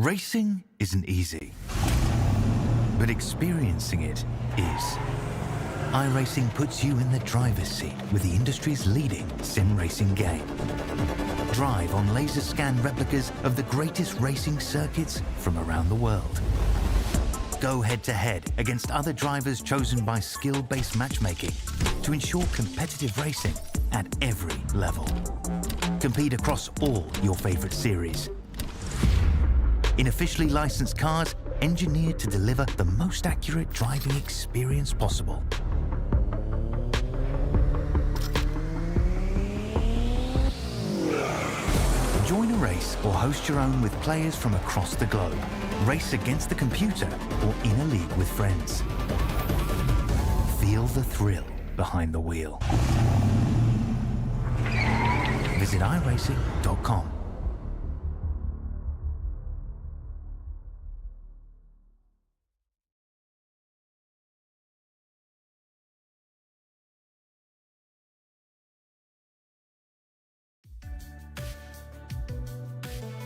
Racing isn't easy, but experiencing it is. iRacing puts you in the driver's seat with the industry's leading sim racing game. Drive on laser scan replicas of the greatest racing circuits from around the world. Go head-to-head against other drivers chosen by skill-based matchmaking to ensure competitive racing at every level. Compete across all your favorite series. In officially licensed cars, engineered to deliver the most accurate driving experience possible. Join a race or host your own with players from across the globe. Race against the computer or in a league with friends. Feel the thrill behind the wheel. Visit iRacing.com.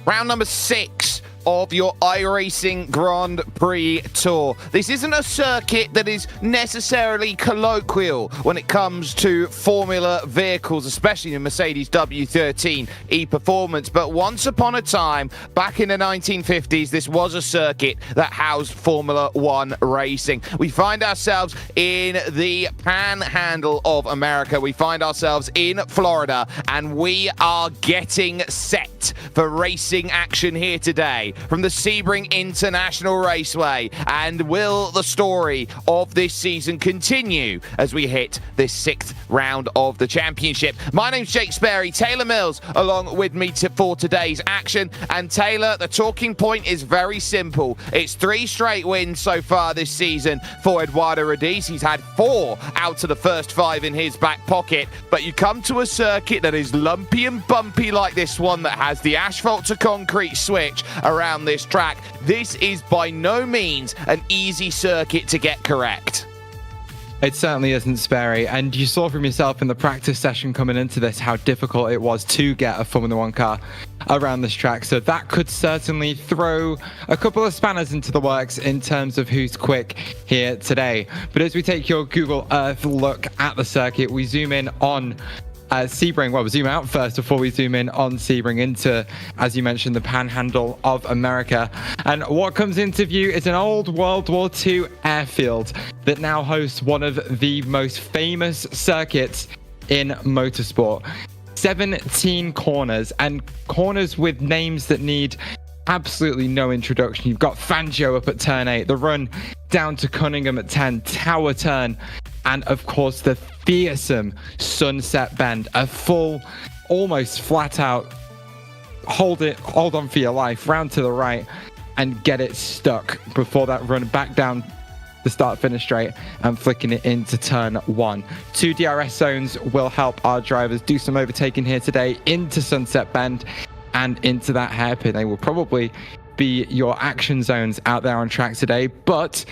Round number 6 of your iRacing Grand Prix Tour. This isn't a circuit that is necessarily colloquial when it comes to Formula vehicles, especially the Mercedes W13 e-Performance. But once upon a time, back in the 1950s, this was a circuit that housed Formula One racing. We find ourselves in the panhandle of America. We find ourselves in Florida, and we are getting set for racing action here today from the Sebring International Raceway. And will the story of this season continue as we hit this 6th round of the championship? My name's Jake Sperry, Taylor Mills along with me for today's action. And Taylor, the talking point is very simple. It's 3 straight wins so far this season for Eduardo Radice. He's had 4 out of the first 5 in his back pocket. But you come to a circuit that is lumpy and bumpy like this one, that has the asphalt to concrete switch around this track. This is by no means an easy circuit to get correct. It certainly isn't, Sperry, and you saw from yourself in the practice session coming into this how difficult it was to get a Formula One car around this track, so that could certainly throw a couple of spanners into the works in terms of who's quick here today. But as we take your Google Earth look at the circuit, we zoom in on Sebring. Well, we'll zoom out first before we zoom in on Sebring into, as you mentioned, the panhandle of America. And what comes into view is an old World War II airfield that now hosts one of the most famous circuits in motorsport. 17 corners, and corners with names that need absolutely no introduction. You've got Fangio up at turn 8, the run down to Cunningham at 10, Tower turn, and of course the fearsome Sunset Bend, a full, almost flat out, hold on for your life, round to the right and get it stuck before that run back down the start finish straight and flicking it into turn 1. 2 DRS zones will help our drivers do some overtaking here today into Sunset Bend and into that hairpin. They will probably be your action zones out there on track today, but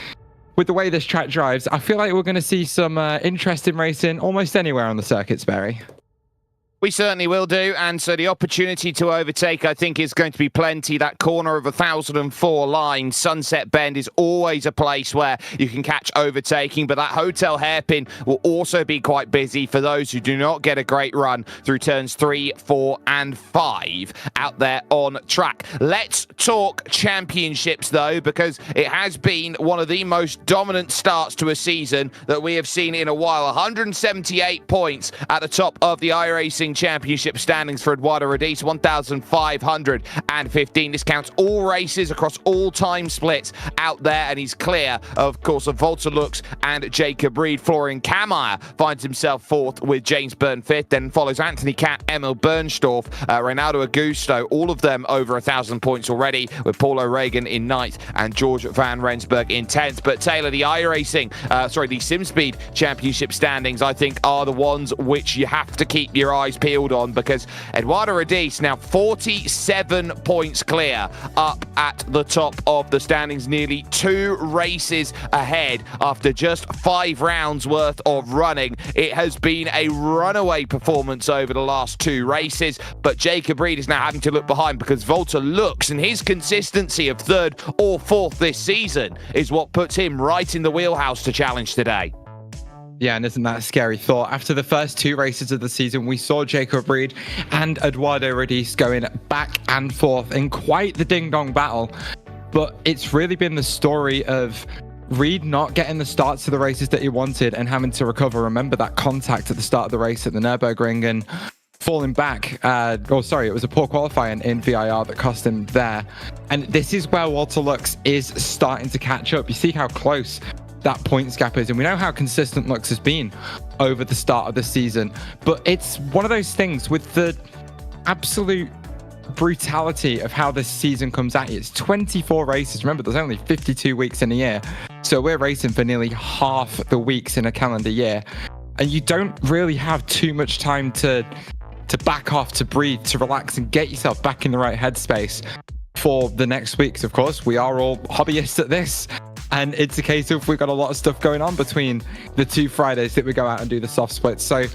with the way this track drives, I feel like we're going to see some interesting racing almost anywhere on the circuit, Barry. We certainly will do, and so the opportunity to overtake, I think, is going to be plenty. That corner of 1004 line, Sunset Bend, is always a place where you can catch overtaking, but that hotel hairpin will also be quite busy for those who do not get a great run through turns 3, 4, and 5 out there on track. Let's talk championships, though, because it has been one of the most dominant starts to a season that we have seen in a while. 178 points at the top of the iRacing Championship standings for Eduardo Radice, 1,515. This counts all races across all time splits out there, and he's clear, of course, of Volta Lux and Jacob Reed. Florian Kammeier finds himself 4th with James Byrne 5th, then follows Anthony Catt, Emil Bernstorff, Reynaldo Augusto, all of them over 1,000 points already, with Paul O'Regan in 9th and George Van Rensburg in 10th. But Taylor, the iRacing, the SimSpeed Championship standings, I think, are the ones which you have to keep your eyes peeled on, because Eduardo Rodis now 47 points clear, up at the top of the standings, nearly 2 races ahead after just 5 rounds worth of running. It has been a runaway performance over the last 2 races, but Jacob Reed is now having to look behind, because Volta looks, and his consistency of 3rd or 4th this season is what puts him right in the wheelhouse to challenge today. Yeah, and isn't that a scary thought? After the first 2 races of the season, we saw Jacob Reed and Eduardo Rodis going back and forth in quite the ding-dong battle. But it's really been the story of Reed not getting the starts to the races that he wanted and having to recover. Remember that contact at the start of the race at the Nürburgring and falling back. It was a poor qualifying in VIR that cost him there. And this is where Walter Lux is starting to catch up. You see how close that points gap is, and we know how consistent Lux has been over the start of the season. But it's one of those things with the absolute brutality of how this season comes at you. It's 24 races. Remember, there's only 52 weeks in a year, so we're racing for nearly half the weeks in a calendar year, and you don't really have too much time to back off, to breathe, to relax, and get yourself back in the right headspace for the next weeks. Of course, we are all hobbyists at this, and it's a case of we've got a lot of stuff going on between the 2 Fridays that we go out and do the soft splits. So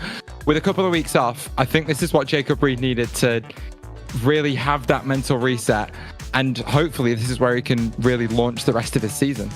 with a couple of weeks off, I think this is what Jacob Reed needed to really have that mental reset, and hopefully this is where he can really launch the rest of his season.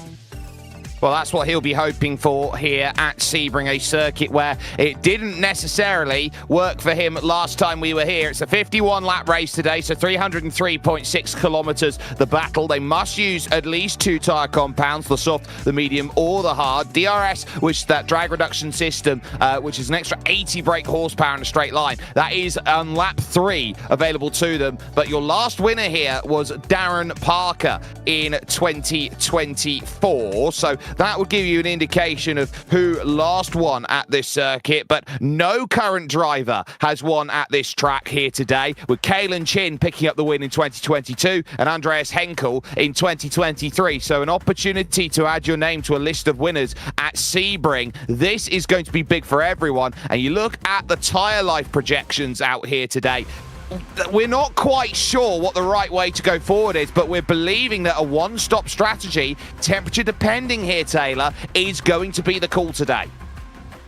Well, that's what he'll be hoping for here at Sebring, a circuit where it didn't necessarily work for him last time we were here. It's a 51-lap race today, so 303.6 kilometers the battle. They must use at least 2 tyre compounds, the soft, the medium, or the hard. DRS, which is that drag reduction system, which is an extra 80 brake horsepower in a straight line. That is on lap 3 available to them. But your last winner here was Darren Parker in 2024. So that would give you an indication of who last won at this circuit, but no current driver has won at this track here today, with Kalen Chin picking up the win in 2022 and Andreas Henkel in 2023. So an opportunity to add your name to a list of winners at Sebring. This is going to be big for everyone, and you look at the tyre life projections out here today. We're not quite sure what the right way to go forward is, but we're believing that a one-stop strategy, temperature depending here, Taylor, is going to be the call today.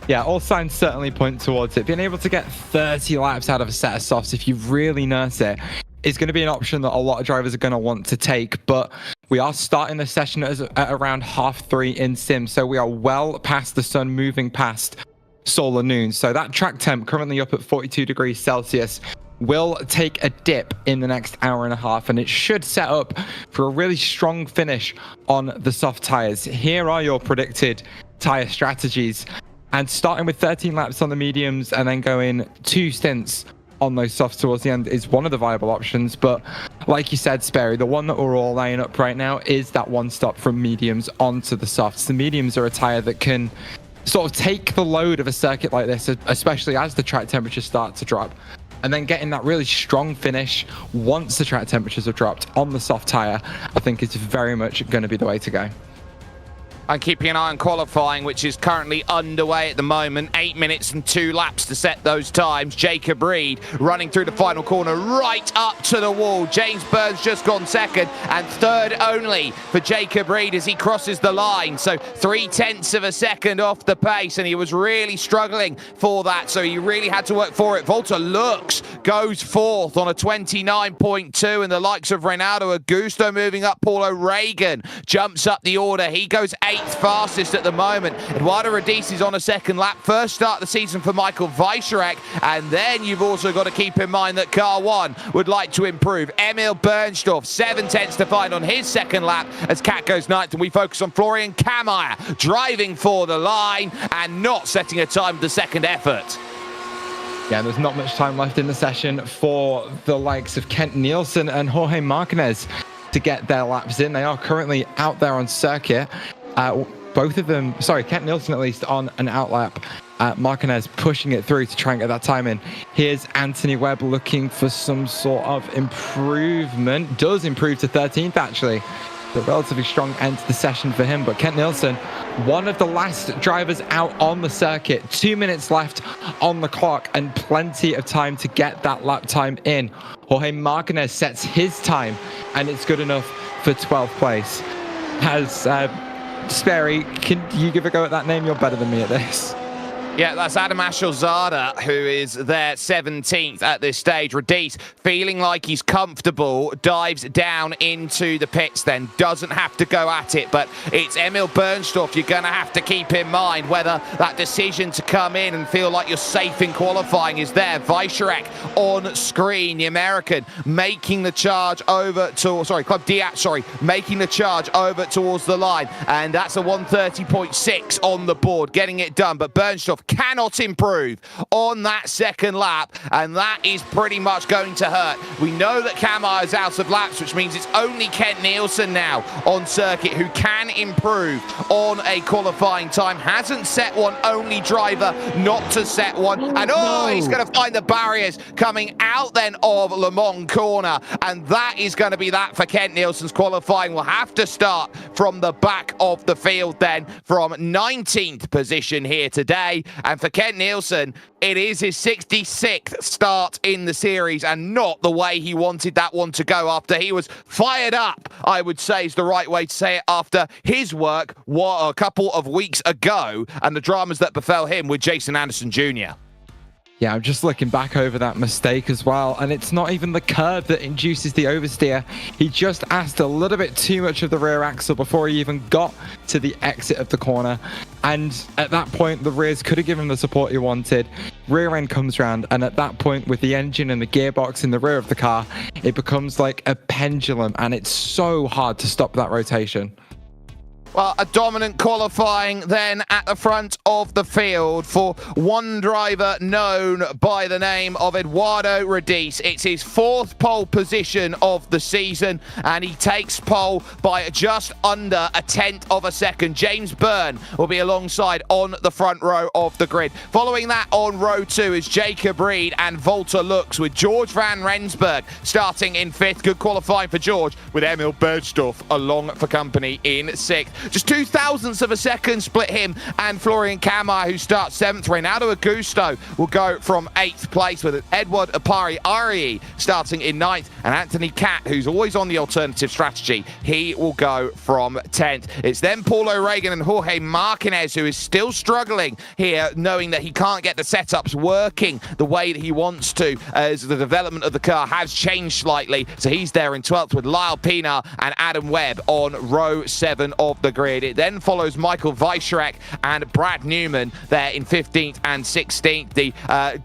Yeah, all signs certainly point towards it. Being able to get 30 laps out of a set of softs, if you really nurse it, is going to be an option that a lot of drivers are going to want to take. But we are starting the session at around 3:30 in sim, so we are well past the sun moving past solar noon. So that track temp currently up at 42 degrees Celsius will take a dip in the next hour and a half, and it should set up for a really strong finish on the soft tires. Here are your predicted tire strategies, and starting with 13 laps on the mediums and then going 2 stints on those softs towards the end is one of the viable options. But like you said, Sperry, the one that we're all lining up right now is that one stop from mediums onto the softs. The mediums are a tire that can sort of take the load of a circuit like this, especially as the track temperatures start to drop. And then getting that really strong finish once the track temperatures have dropped on the soft tyre, I think is very much going to be the way to go. And keeping an eye on qualifying, which is currently underway at the moment. 8 minutes and 2 laps to set those times. Jacob Reed running through the final corner right up to the wall. James Burns just gone second, and third only for Jacob Reed as he crosses the line. So 0.3 of a second off the pace, and he was really struggling for that, so he really had to work for it. Volta Lux goes fourth on a 29.2, and the likes of Renato Augusto moving up. Paulo Reagan jumps up the order. He goes 8th fastest at the moment. Eduardo Rodis is on a second lap. First start of the season for Michael Weisscherek. And then you've also got to keep in mind that car 1 would like to improve. Emil Bernstorff, 7/10 to find on his second lap as Cat goes 9th. And we focus on Florian Kameyer driving for the line and not setting a time of the second effort. Yeah, there's not much time left in the session for the likes of Kent Nielsen and Jorge Martinez to get their laps in. They are currently out there on circuit. Both of them, Kent Nielsen at least on an outlap. Martinez pushing it through to try and get that time in. Here's Anthony Webb looking for some sort of improvement. Does improve to 13th actually a relatively strong end to the session for him. But Kent Nielsen, one of the last drivers out on the circuit, 2 minutes left on the clock and plenty of time to get that lap time in. Jorge Martinez sets his time and it's good enough for 12th place. Has Sperry, can you give a go at that name? You're better than me at this. Yeah, that's Adam Ashelzada, who is there 17th at this stage. Radice, feeling like he's comfortable, dives down into the pits, then doesn't have to go at it. But it's Emil Bernstorff you're going to have to keep in mind whether that decision to come in and feel like you're safe in qualifying is there. Weissach on screen, the American, making the charge over to, Club Diat, making the charge over towards the line. And that's a 1:30.6 on the board, getting it done. But Bernstorff cannot improve on that second lap, and that is pretty much going to hurt. We know that Kamai is out of laps, which means it's only Kent Nielsen now on circuit who can improve on a qualifying time. Hasn't set one, only driver not to set one. And he's going to find the barriers coming out then of Le Mans corner, and that is going to be that for Kent Nielsen's qualifying. Will have to start from the back of the field then, from 19th position here today. And for Kent Nielsen, it is his 66th start in the series, and not the way he wanted that one to go after he was fired up, I would say is the right way to say it, after his work a couple of weeks ago and the dramas that befell him with Jason Anderson Jr. Yeah, I'm just looking back over that mistake as well, and it's not even the curve that induces the oversteer. He just asked a little bit too much of the rear axle before he even got to the exit of the corner, and at that point the rears could have given him the support he wanted. Rear end comes round, and at that point, with the engine and the gearbox in the rear of the car, it becomes like a pendulum, and it's so hard to stop that rotation. Well, a dominant qualifying then at the front of the field for one driver known by the name of Eduardo Radice. It's his 4th pole position of the season, and he takes pole by just under a 1/10 of a second. James Byrne will be alongside on the front row of the grid. Following that on row 2 is Jacob Reed and Volta Lux, with George van Rensburg starting in 5th. Good qualifying for George, with Emil Bernstorff along for company in 6th. Just 0.02 of a second split him and Florian Kamai, who starts 7th. Reynaldo Augusto will go from 8th place, with Edward Apari-Ari starting in 9th. And Anthony Catt, who's always on the alternative strategy, he will go from 10th. It's then Paul O'Regan and Jorge Martinez, who is still struggling here, knowing that he can't get the setups working the way that he wants to, as the development of the car has changed slightly. So he's there in 12th, with Lyle Pina and Adam Webb on row 7 of the grid. It then follows Michael Weissach and Brad Newman there in 15th and 16th. The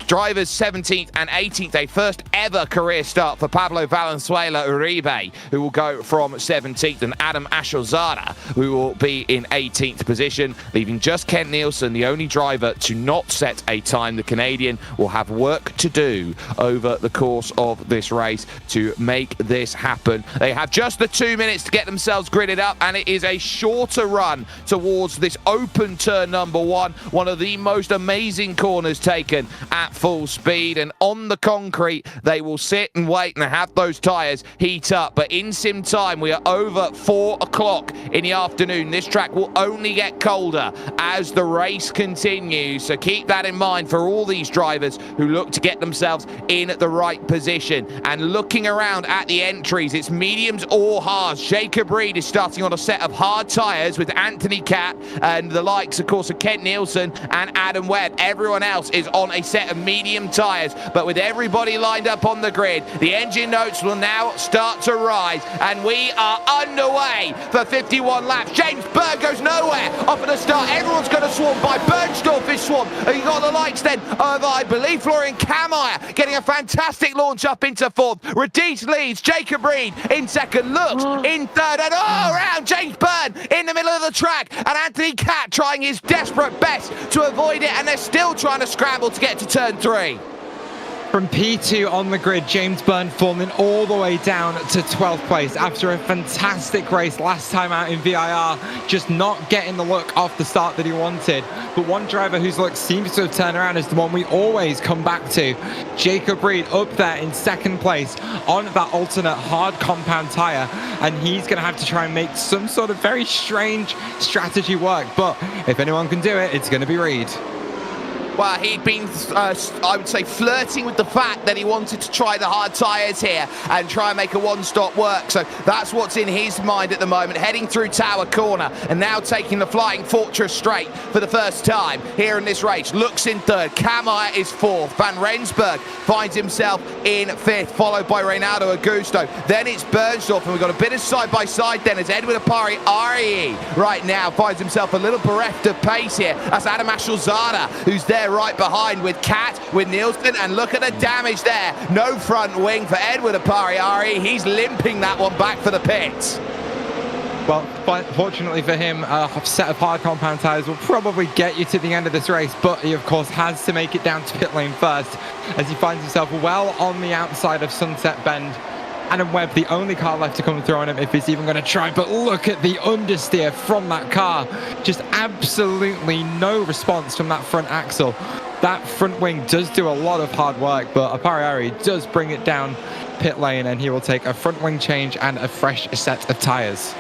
drivers 17th and 18th, a first ever career start for Pablo Valenzuela Uribe, who will go from 17th, and Adam Ashelzada, who will be in 18th position, leaving just Kent Nielsen, the only driver to not set a time. The Canadian will have work to do over the course of this race to make this happen. They have just the 2 minutes to get themselves gridded up, and it is a shorter run towards this open turn number 1, one of the most amazing corners taken at full speed. And on the concrete, they will sit and wait and have those tyres heat up. But in sim time, we are over 4 o'clock in the afternoon. This track will only get colder as the race continues, so keep that in mind for all these drivers who look to get themselves in the right position. And looking around at the entries, it's mediums or hards. Jacob Reed is starting on a set of hard tyres with Anthony Catt and the likes, of course, of Kent Nielsen and Adam Webb. Everyone else is on a set of medium tyres, but with everybody lined up on the grid, the engine notes will now start to rise, and we are underway for 51 laps. James Byrne goes nowhere off at the start. Everyone's going to swarm by. Bernstorff is swarmed. You got the likes then of, I believe, Florian Kamai getting a fantastic launch up into 4th. Radice leads. Jacob Reed in 2nd. Looks in 3rd, and around James Byrne in the middle of the track, and Anthony Catt trying his desperate best to avoid it, and they're still trying to scramble to get to turn 3. From P2 on the grid, James Byrne falling all the way down to 12th place after a fantastic race last time out in VIR, just not getting the look off the start that he wanted. But one driver whose look seems to have turned around is the one we always come back to. Jacob Reed up there in 2nd place on that alternate hard compound tyre, and he's going to have to try and make some sort of very strange strategy work. But if anyone can do it, it's going to be Reed. Well, he'd been, I would say, flirting with the fact that he wanted to try the hard tyres here and try and make a one-stop work. So that's what's in his mind at the moment, heading through Tower Corner and now taking the Flying Fortress straight for the first time here in this race. Looks in 3rd, Kamai is 4th, Van Rensburg finds himself in 5th, followed by Reynaldo Augusto. Then it's Bernsdorf, and we've got a bit of side-by-side then as Edward Apari RE right now finds himself a little bereft of pace here. That's Adam Ashulzada, who's there right behind with Kat, with Nielsen, and look at the damage there. No front wing for Edward Apari. He's limping that one back for the pits. Well, fortunately for him, a set of hard compound tyres will probably get you to the end of this race, but he of course has to make it down to pit lane first as he finds himself well on the outside of Sunset Bend. Adam Webb, the only car left to come through on him if he's even going to try. But look at the understeer from that car. Just absolutely no response from that front axle. That front wing does do a lot of hard work, but Apariari does bring it down pit lane, and he will take a front wing change and a fresh set of tyres.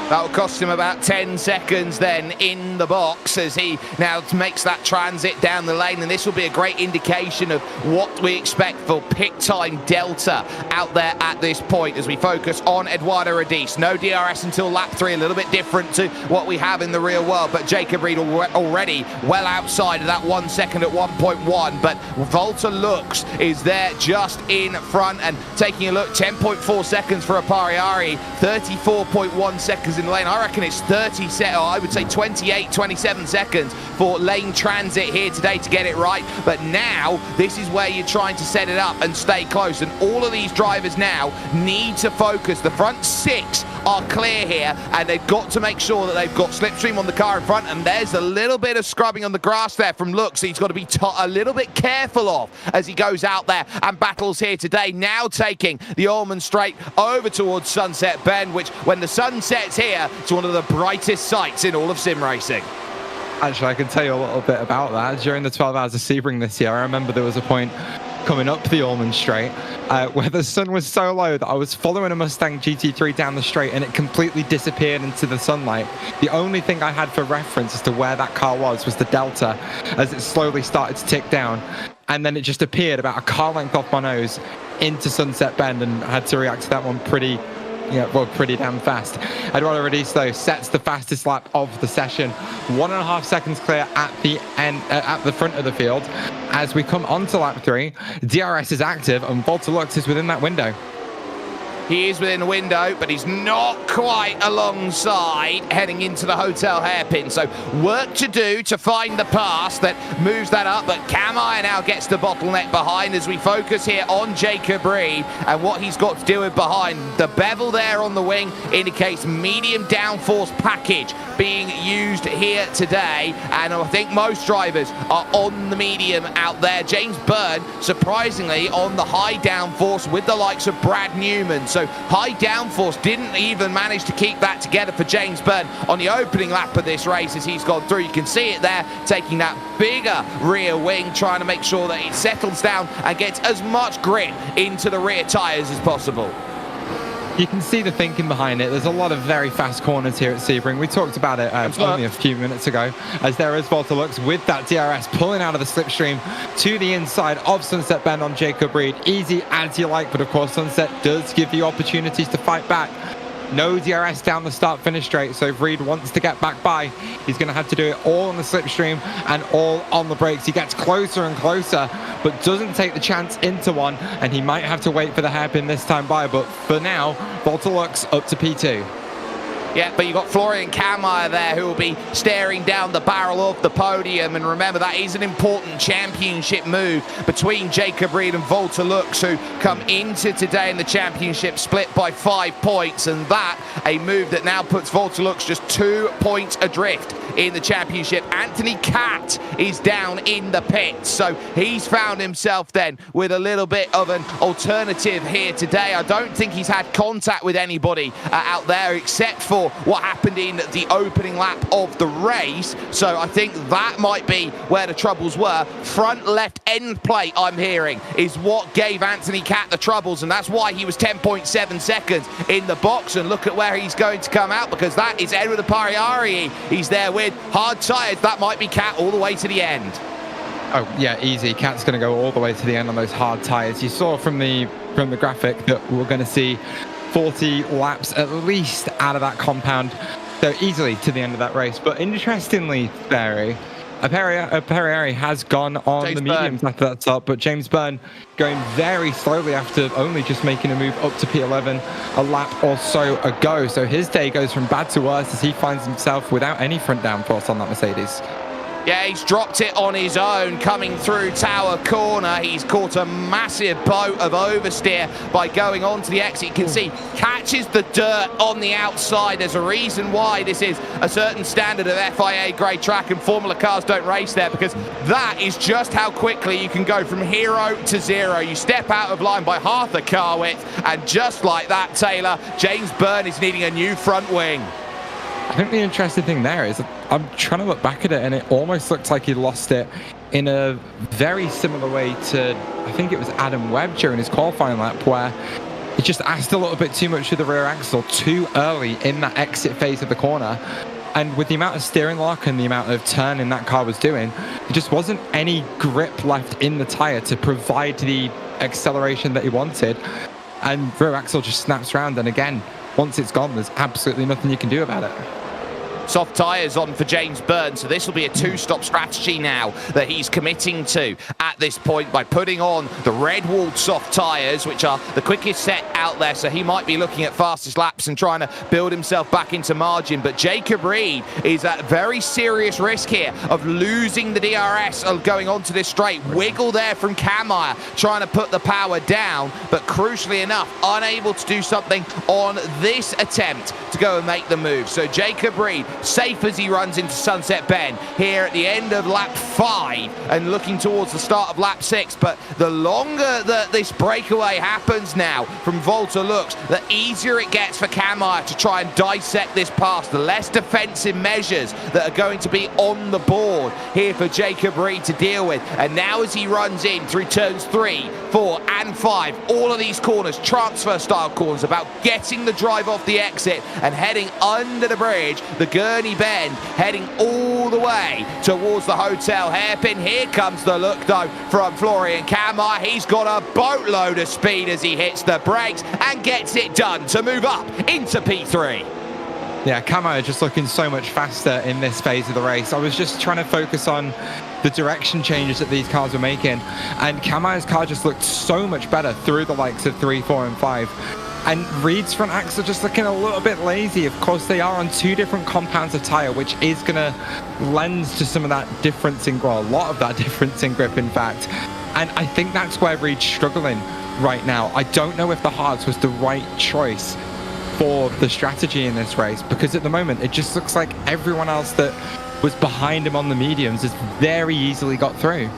That will cost him about 10 seconds then in the box as he now makes that transit down the lane, and this will be a great indication of what we expect for pit time delta out there at this point as we focus on Eduardo Rodis. No DRS until lap 3, a little bit different to what we have in the real world, but Jacob Reed already well outside of that 1 second at 1.1, but Volta Lux is there just in front and taking a look, 10.4 seconds for Apariari, 34.1 seconds in the lane. I reckon it's 28, 27 seconds for lane transit here today to get it right. But now this is where you're trying to set it up and stay close. And all of these drivers now need to focus. The front 6 are clear here, and they've got to make sure that they've got slipstream on the car in front. And there's a little bit of scrubbing on the grass there from Lux. He's got to be a little bit careful of as he goes out there and battles here today. Now taking the Allman Straight over towards Sunset Bend, which when the sun sets here, it's one of the brightest sights in all of sim racing. Actually, I can tell you a little bit about that. During the 12 hours of Sebring this year, I remember there was a point coming up the Allman Straight where the sun was so low that I was following a Mustang GT3 down the straight and it completely disappeared into the sunlight. The only thing I had for reference as to where that car was the Delta as it slowly started to tick down, and then it just appeared about a car length off my nose into Sunset Bend, and I had to react to that one pretty damn fast. Eduardo Rodis, though, sets the fastest lap of the session, 1.5 seconds clear at the end, at the front of the field. As we come onto lap 3, DRS is active and Volta Lux is within that window. He is within the window, but he's not quite alongside heading into the hotel hairpin. So work to do to find the pass that moves that up, but Kamai now gets the bottleneck behind as we focus here on Jacob Reed and what he's got to deal with behind. The bevel there on the wing indicates medium downforce package being used here today, and I think most drivers are on the medium out there. James Byrne, surprisingly, on the high downforce with the likes of Brad Newman. So high downforce didn't even manage to keep that together for James Byrne on the opening lap of this race as he's gone through. You can see it there, taking that bigger rear wing, trying to make sure that it settles down and gets as much grip into the rear tyres as possible. You can see the thinking behind it. There's a lot of very fast corners here at Sebring. We talked about it only a few minutes ago, as there is Volta Lux with that DRS pulling out of the slipstream to the inside of Sunset Bend on Jacob Reed. Easy as you like, but of course Sunset does give you opportunities to fight back. No DRS down the start-finish straight, so if Reed wants to get back by, he's going to have to do it all on the slipstream and all on the brakes. He gets closer and closer, but doesn't take the chance into one, and he might have to wait for the hairpin this time by, but for now, Volta Lux up to P2. Yeah, but you've got Florian Kammeier there who will be staring down the barrel of the podium. And remember, that is an important championship move between Jacob Reed and Walter Lux, who come into today in the championship split by 5 points. And that, a move that now puts Walter Lux just 2 points adrift in the championship. Anthony Cat is down in the pits, so he's found himself then with a little bit of an alternative here today. I don't think he's had contact with anybody out there except for what happened in the opening lap of the race, so I think that might be where the troubles were. Front left end plate, I'm hearing, is what gave Anthony Cat the troubles, and that's why he was 10.7 seconds in the box. And look at where he's going to come out, because that is Edward Apariari he's there with. Hard tyres, that might be Cat all the way to the end. Oh yeah, easy. Cat's going to go all the way to the end on those hard tyres. You saw from the graphic that we're going to see 40 laps at least out of that compound, so easily to the end of that race. But interestingly, Barry, Apariari has gone on James the mediums Byrne after that stop, but James Byrne going very slowly after only just making a move up to P11 a lap or so ago. So his day goes from bad to worse as he finds himself without any front downforce on that Mercedes. Yeah, he's dropped it on his own coming through Tower Corner. He's caught a massive boat of oversteer by going onto the exit. You can see catches the dirt on the outside. There's a reason why this is a certain standard of FIA grade track and Formula cars don't race there, because that is just how quickly you can go from hero to zero. You step out of line by half the car width, and just like that, Taylor, James Byrne is needing a new front wing. I think the interesting thing there is I'm trying to look back at it, and it almost looks like he lost it in a very similar way to, I think it was Adam Webb during his qualifying lap, where he just asked a little bit too much of the rear axle too early in that exit phase of the corner. And with the amount of steering lock and the amount of turning that car was doing, there just wasn't any grip left in the tyre to provide the acceleration that he wanted. And rear axle just snaps around, and again, once it's gone, there's absolutely nothing you can do about it. Soft tyres on for James Byrne, so this will be a two-stop strategy now that he's committing to at this point by putting on the red-walled soft tyres, which are the quickest set out there, so he might be looking at fastest laps and trying to build himself back into margin. But Jacob Reed is at very serious risk here of losing the DRS of going onto this straight. Wiggle there from Kammeier, trying to put the power down, but crucially enough, unable to do something on this attempt to go and make the move. So Jacob Reed, safe as he runs into Sunset Bend here at the end of lap 5 and looking towards the start of lap 6. But the longer that this breakaway happens now from Walter Lux, the easier it gets for Kammeier to try and dissect this pass. The less defensive measures that are going to be on the board here for Jacob Reed to deal with. And now as he runs in through turns 3, 4 and 5, all of these corners, transfer style corners, about getting the drive off the exit and heading under the bridge, the Gurney Bend, heading all the way towards the hotel hairpin. Here comes the look though from Florian Kammeier. He's got a boatload of speed as he hits the brakes and gets it done to move up into P3. Yeah, Kammeier just looking so much faster in this phase of the race. I was just trying to focus on the direction changes that these cars were making, and Kammeier's car just looked so much better through the likes of 3, 4 and 5. And Reed's front axle just looking a little bit lazy. Of course, they are on 2 different compounds of tyre, which is going to lend to some of that difference in, well, a lot of that difference in grip, in fact. And I think that's where Reed's struggling right now. I don't know if the hards was the right choice for the strategy in this race, because at the moment, it just looks like everyone else that was behind him on the mediums has very easily got through.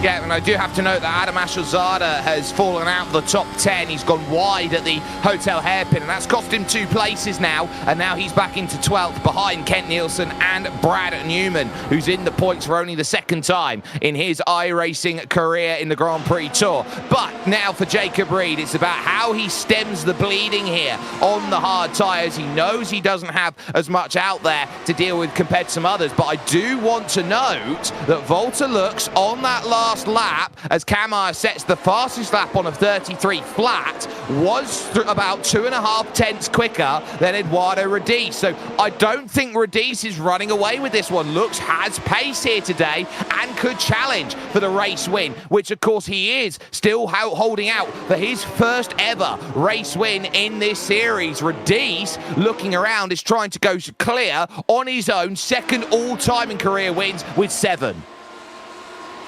Yeah, and I do have to note that Adam Ashazada has fallen out the top 10. He's gone wide at the hotel hairpin, and that's cost him 2 places now. And now he's back into 12th behind Kent Nielsen and Brad Newman, who's in the points for only the 2nd time in his iRacing career in the Grand Prix Tour. But now for Jacob Reed, it's about how he stems the bleeding here on the hard tyres. He knows he doesn't have as much out there to deal with compared to some others. But I do want to note that Walter Lux on that last last lap, as Kammeyer sets the fastest lap on a 33 flat, was about 2.5 tenths quicker than Eduardo Radice. So I don't think Radice is running away with this one. Looks has pace here today and could challenge for the race win, which of course he is still holding out for his first ever race win in this series. Radice, looking around, is trying to go clear on his own, second all-time in career wins with 7.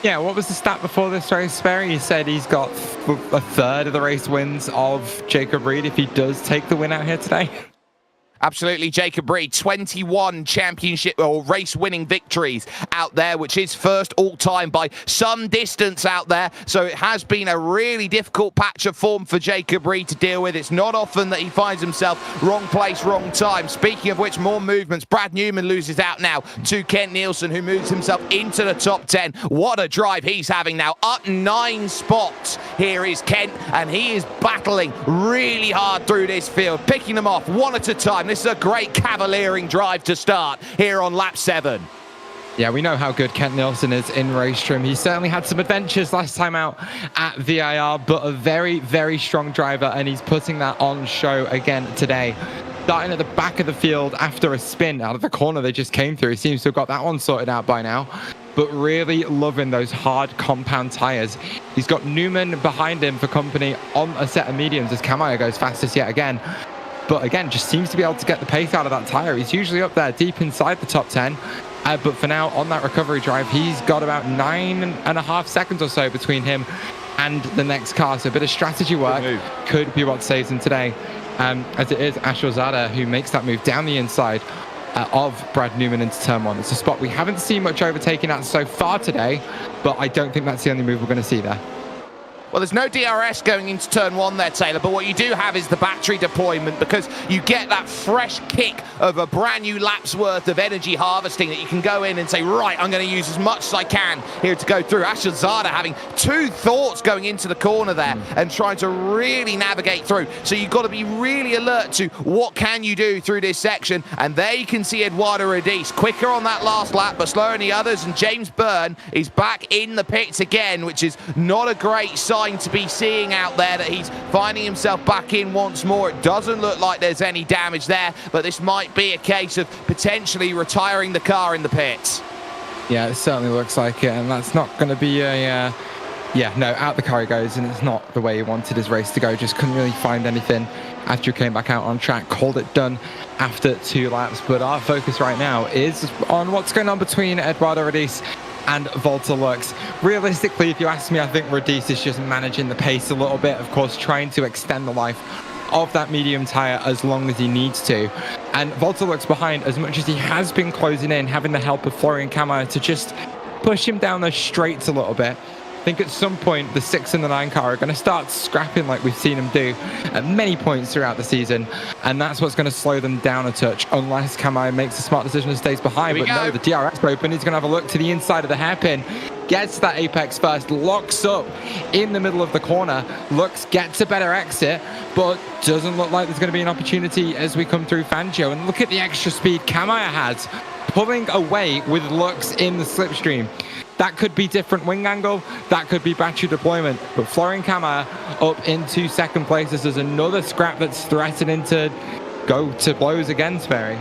Yeah, what was the stat before this race, Sperry? You said he's got a third of the race wins of Jacob Reed if he does take the win out here today. Absolutely, Jacob Reed, 21 championship or race-winning victories out there, which is first all-time by some distance out there. So it has been a really difficult patch of form for Jacob Reed to deal with. It's not often that he finds himself wrong place, wrong time. Speaking of which, more movements. Brad Newman loses out now to Kent Nielsen, who moves himself into the top 10. What a drive he's having now. Up 9 spots. Here is Kent, and he is battling really hard through this field, picking them off one at a time. This is a great cavaliering drive to start here on lap 7. Yeah, we know how good Kent Nielsen is in race trim. He certainly had some adventures last time out at VIR, but a very, very strong driver, and he's putting that on show again today. Starting at the back of the field after a spin out of the corner they just came through. He seems to have got that one sorted out by now, but really loving those hard compound tires. He's got Newman behind him for company on a set of mediums as Kammeyer goes fastest yet again. But again, just seems to be able to get the pace out of that tire. He's usually up there deep inside the top 10. But for now, on that recovery drive, he's got about 9.5 seconds or so between him and the next car. So a bit of strategy work could be what saves him today. As it is Ashil Zada who makes that move down the inside of Brad Newman into turn 1. It's a spot we haven't seen much overtaking at so far today, but I don't think that's the only move we're going to see there. Well, there's no DRS going into turn 1 there, Taylor, but what you do have is the battery deployment, because you get that fresh kick of a brand new lap's worth of energy harvesting that you can go in and say, right, I'm going to use as much as I can here to go through. Ashil Zada having 2 thoughts going into the corner there and trying to really navigate through. So you've got to be really alert to what can you do through this section. And there you can see Eduardo Radice quicker on that last lap, but slower than the others. And James Byrne is back in the pits again, which is not a great sign to be seeing out there, that he's finding himself back in once more. It doesn't look like there's any damage there, but this might be a case of potentially retiring the car in the pits. Yeah, it certainly looks like it, and that's not going to be a out the car he goes, and it's not the way he wanted his race to go. Just couldn't really find anything after he came back out on track, called it done after 2 laps. But our focus right now is on what's going on between Eduardo Radice and Walter Lux. Realistically, if you ask me, I think Radice is just managing the pace a little bit, of course, trying to extend the life of that medium tire as long as he needs to. And Walter Lux behind, as much as he has been closing in, having the help of Florian Kammeyer to just push him down those straights a little bit. I think at some point the 6 and the 9 car are going to start scrapping like we've seen them do at many points throughout the season, and that's what's going to slow them down a touch, unless Kammeyer makes a smart decision and stays behind. But no, the DRS open. He's going to have a look to the inside of the hairpin, gets that apex first, locks up in the middle of the corner. Lux gets a better exit, but doesn't look like there's going to be an opportunity as we come through Fangio. And look at the extra speed Kammeyer has, pulling away with Lux in the slipstream. That could be different wing angle, that could be battery deployment, but Florian Kammeyer up into second place. This is another scrap that's threatening to go to blows again, Sperry.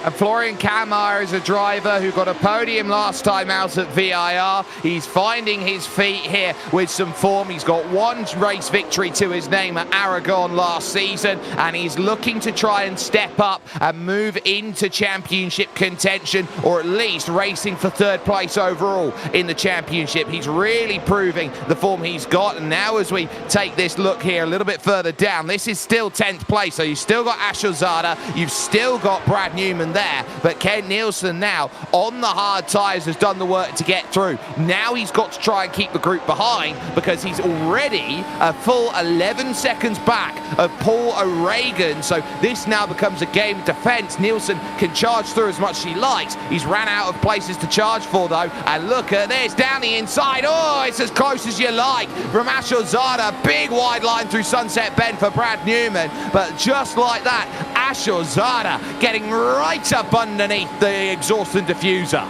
And Florian Kammeyer is a driver who got a podium last time out at VIR. He's finding his feet here with some form. He's got 1 race victory to his name at Aragon last season, and he's looking to try and step up and move into championship contention, or at least racing for 3rd place overall in the championship. He's really proving the form he's got. And now as we take this look here a little bit further down, this is still 10th place. So you've still got Ashil Zada, you've still got Brad Newman there, but Kent Nielsen now on the hard tyres has done the work to get through. Now he's got to try and keep the group behind, because he's already a full 11 seconds back of Paul O'Regan. So this now becomes a game of defence. Nielsen can charge through as much as he likes. He's ran out of places to charge for though, and look at this down the inside. Oh, it's as close as you like from Ashil Zada. Big wide line through Sunset Bend for Brad Newman, but just like that, Ashil Zada getting right up underneath the exhaust and diffuser.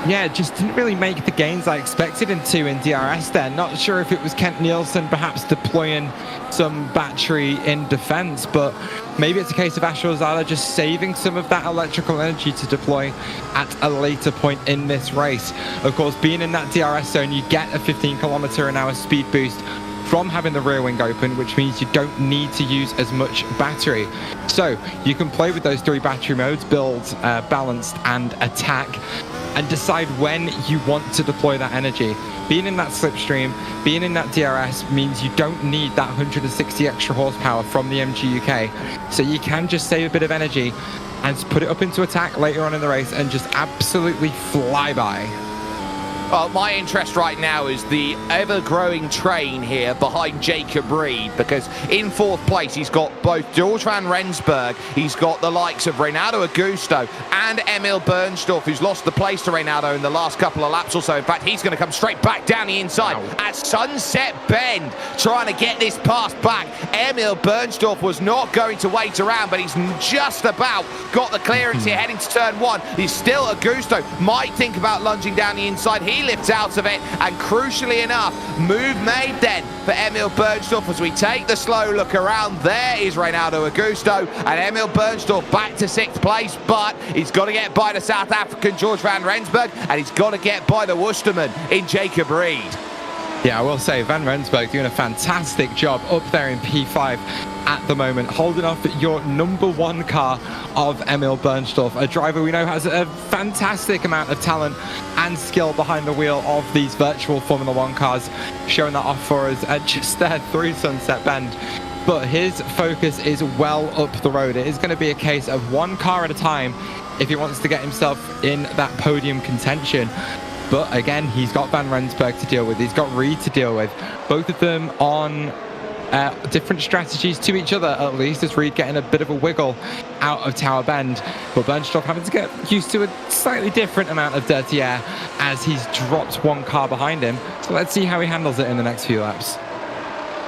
Yeah, just didn't really make the gains I expected him to in DRS there. Not sure if it was Kent Nielsen perhaps deploying some battery in defense, but maybe it's a case of Asher Ozada just saving some of that electrical energy to deploy at a later point in this race. Of course, being in that DRS zone, you get a 15km/h speed boost from having the rear wing open, which means you don't need to use as much battery. So you can play with those 3 battery modes, build, balanced, and attack, and decide when you want to deploy that energy. Being in that slipstream, being in that DRS means you don't need that 160 extra horsepower from the MG UK. So you can just save a bit of energy and put it up into attack later on in the race and just absolutely fly by. Well, my interest right now is the ever-growing train here behind Jacob Reed, because in 4th place he's got both George van Rensburg, he's got the likes of Renato Augusto and Emil Bernstorff, who's lost the place to Renato in the last couple of laps or so. In fact, he's going to come straight back down the inside at Sunset Bend, trying to get this pass back. Emil Bernstorff was not going to wait around, but he's just about got the clearance here heading to turn 1. He's still Augusto, might think about lunging down the inside. He lifts out of it, and crucially enough, move made then for Emil Bernstorff as we take the slow look around. There is Renato Augusto, and Emil Bernstorff back to 6th place, but he's got to get by the South African George van Rensburg, and he's got to get by the Worcesterman in Jacob Reed. Yeah, I will say Van Rensburg doing a fantastic job up there in P5 at the moment, holding off your number 1 car of Emil Bernstorff, a driver we know has a fantastic amount of talent and skill behind the wheel of these virtual Formula 1 cars, showing that off for us just there through Sunset Bend. But his focus is well up the road. It is going to be a case of 1 car at a time if he wants to get himself in that podium contention. But again, he's got Van Rensburg to deal with. He's got Reed to deal with. Both of them on different strategies to each other, at least, as Reed getting a bit of a wiggle out of Tower Bend. But Bernstorff having to get used to a slightly different amount of dirty air as he's dropped 1 car behind him. So let's see how he handles it in the next few laps.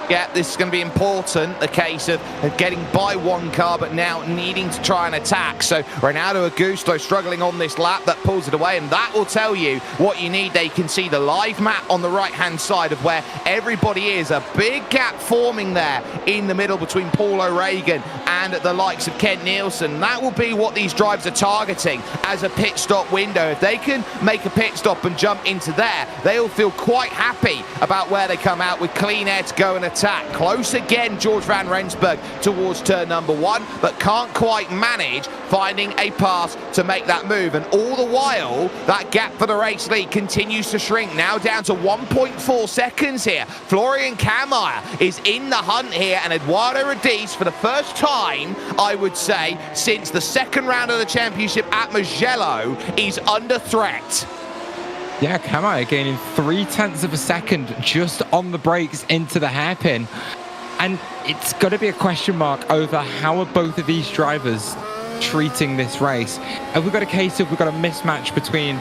Yeah, this is going to be important, the case of getting by 1 car, but now needing to try and attack. So Renato Augusto struggling on this lap, that pulls it away, and that will tell you what you need. They can see the live map on the right-hand side of where everybody is. A big gap forming there in the middle between Paul O'Regan and the likes of Kent Nielsen. That will be what these drivers are targeting as a pit stop window. If they can make a pit stop and jump into there, they'll feel quite happy about where they come out with clean air to go and attack. Close again, George van Rensburg towards turn number 1, but can't quite manage finding a pass to make that move. And all the while, that gap for the race lead continues to shrink, now down to 1.4 seconds here. Florian Kammeier is in the hunt here, and Eduardo Radiz, for the first time, I would say, since the 2nd round of the championship at Mugello, is under threat. Yeah, Kammeier gaining 0.3 of a second just on the brakes into the hairpin. And it's got to be a question mark over how are both of these drivers treating this race. Have we got a case of we've got a mismatch between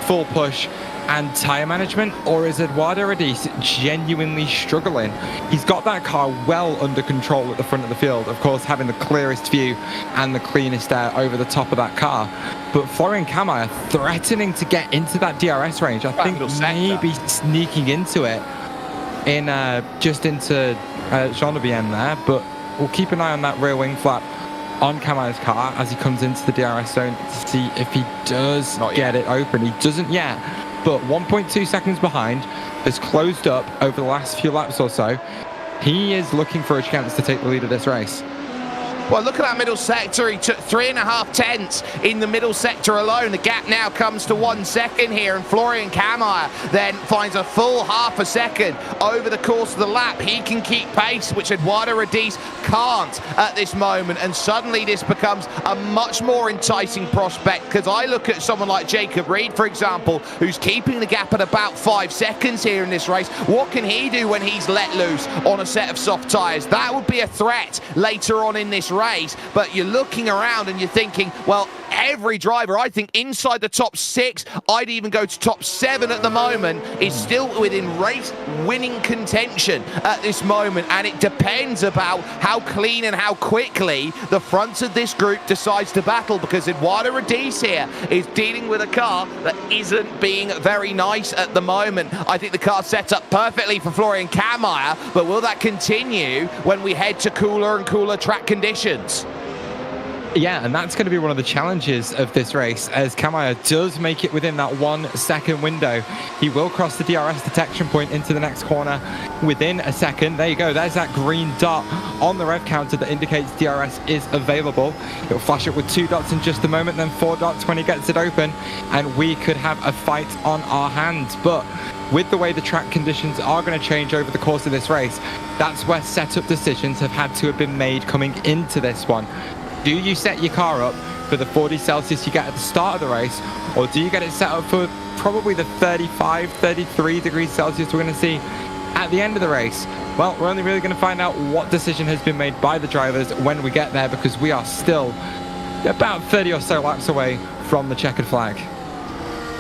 full push and tyre management, or is Eduardo Radiz genuinely struggling? He's got that car well under control at the front of the field, of course having the clearest view and the cleanest air over the top of that car. But Florian Kammeier threatening to get into that DRS range. I think maybe sneaking into it in just into Jean-Bien there, but we'll keep an eye on that rear wing flap on Kammeier's car as he comes into the DRS zone to see if he does get it open. He doesn't yet, but 1.2 seconds behind, has closed up over the last few laps or so. He is looking for a chance to take the lead of this race. Well, look at that middle sector. He took 3.5 tenths in the middle sector alone. The gap now comes to 1 second here, and Florian Kammeier then finds a full half a second over the course of the lap. He can keep pace, which Eduardo Radiz can't at this moment, and suddenly this becomes a much more enticing prospect, because I look at someone like Jacob Reed, for example, who's keeping the gap at about 5 seconds here in this race. What can he do when he's let loose on a set of soft tyres? That would be a threat later on in this race, but you're looking around and you're thinking, well, every driver, I think, inside the top 6, I'd even go to top 7 at the moment, is still within race-winning contention at this moment, and it depends about how clean and how quickly the front of this group decides to battle, because Eduardo Radice here is dealing with a car that isn't being very nice at the moment. I think the car's set up perfectly for Florian Kammeier, but will that continue when we head to cooler and cooler track conditions? Yeah, and that's going to be one of the challenges of this race, as Kammeier does make it within that 1 second window. He will cross the DRS detection point into the next corner within a second. There you go. There's that green dot on the rev counter that indicates DRS is available. It'll flash up with 2 dots in just a moment, then 4 dots when he gets it open, and we could have a fight on our hands. But with the way the track conditions are going to change over the course of this race, that's where setup decisions have had to have been made coming into this one. Do you set your car up for the 40 Celsius you get at the start of the race, or do you get it set up for probably the 35, 33 degrees Celsius we're going to see at the end of the race? Well, we're only really going to find out what decision has been made by the drivers when we get there, because we are still about 30 or so laps away from the checkered flag.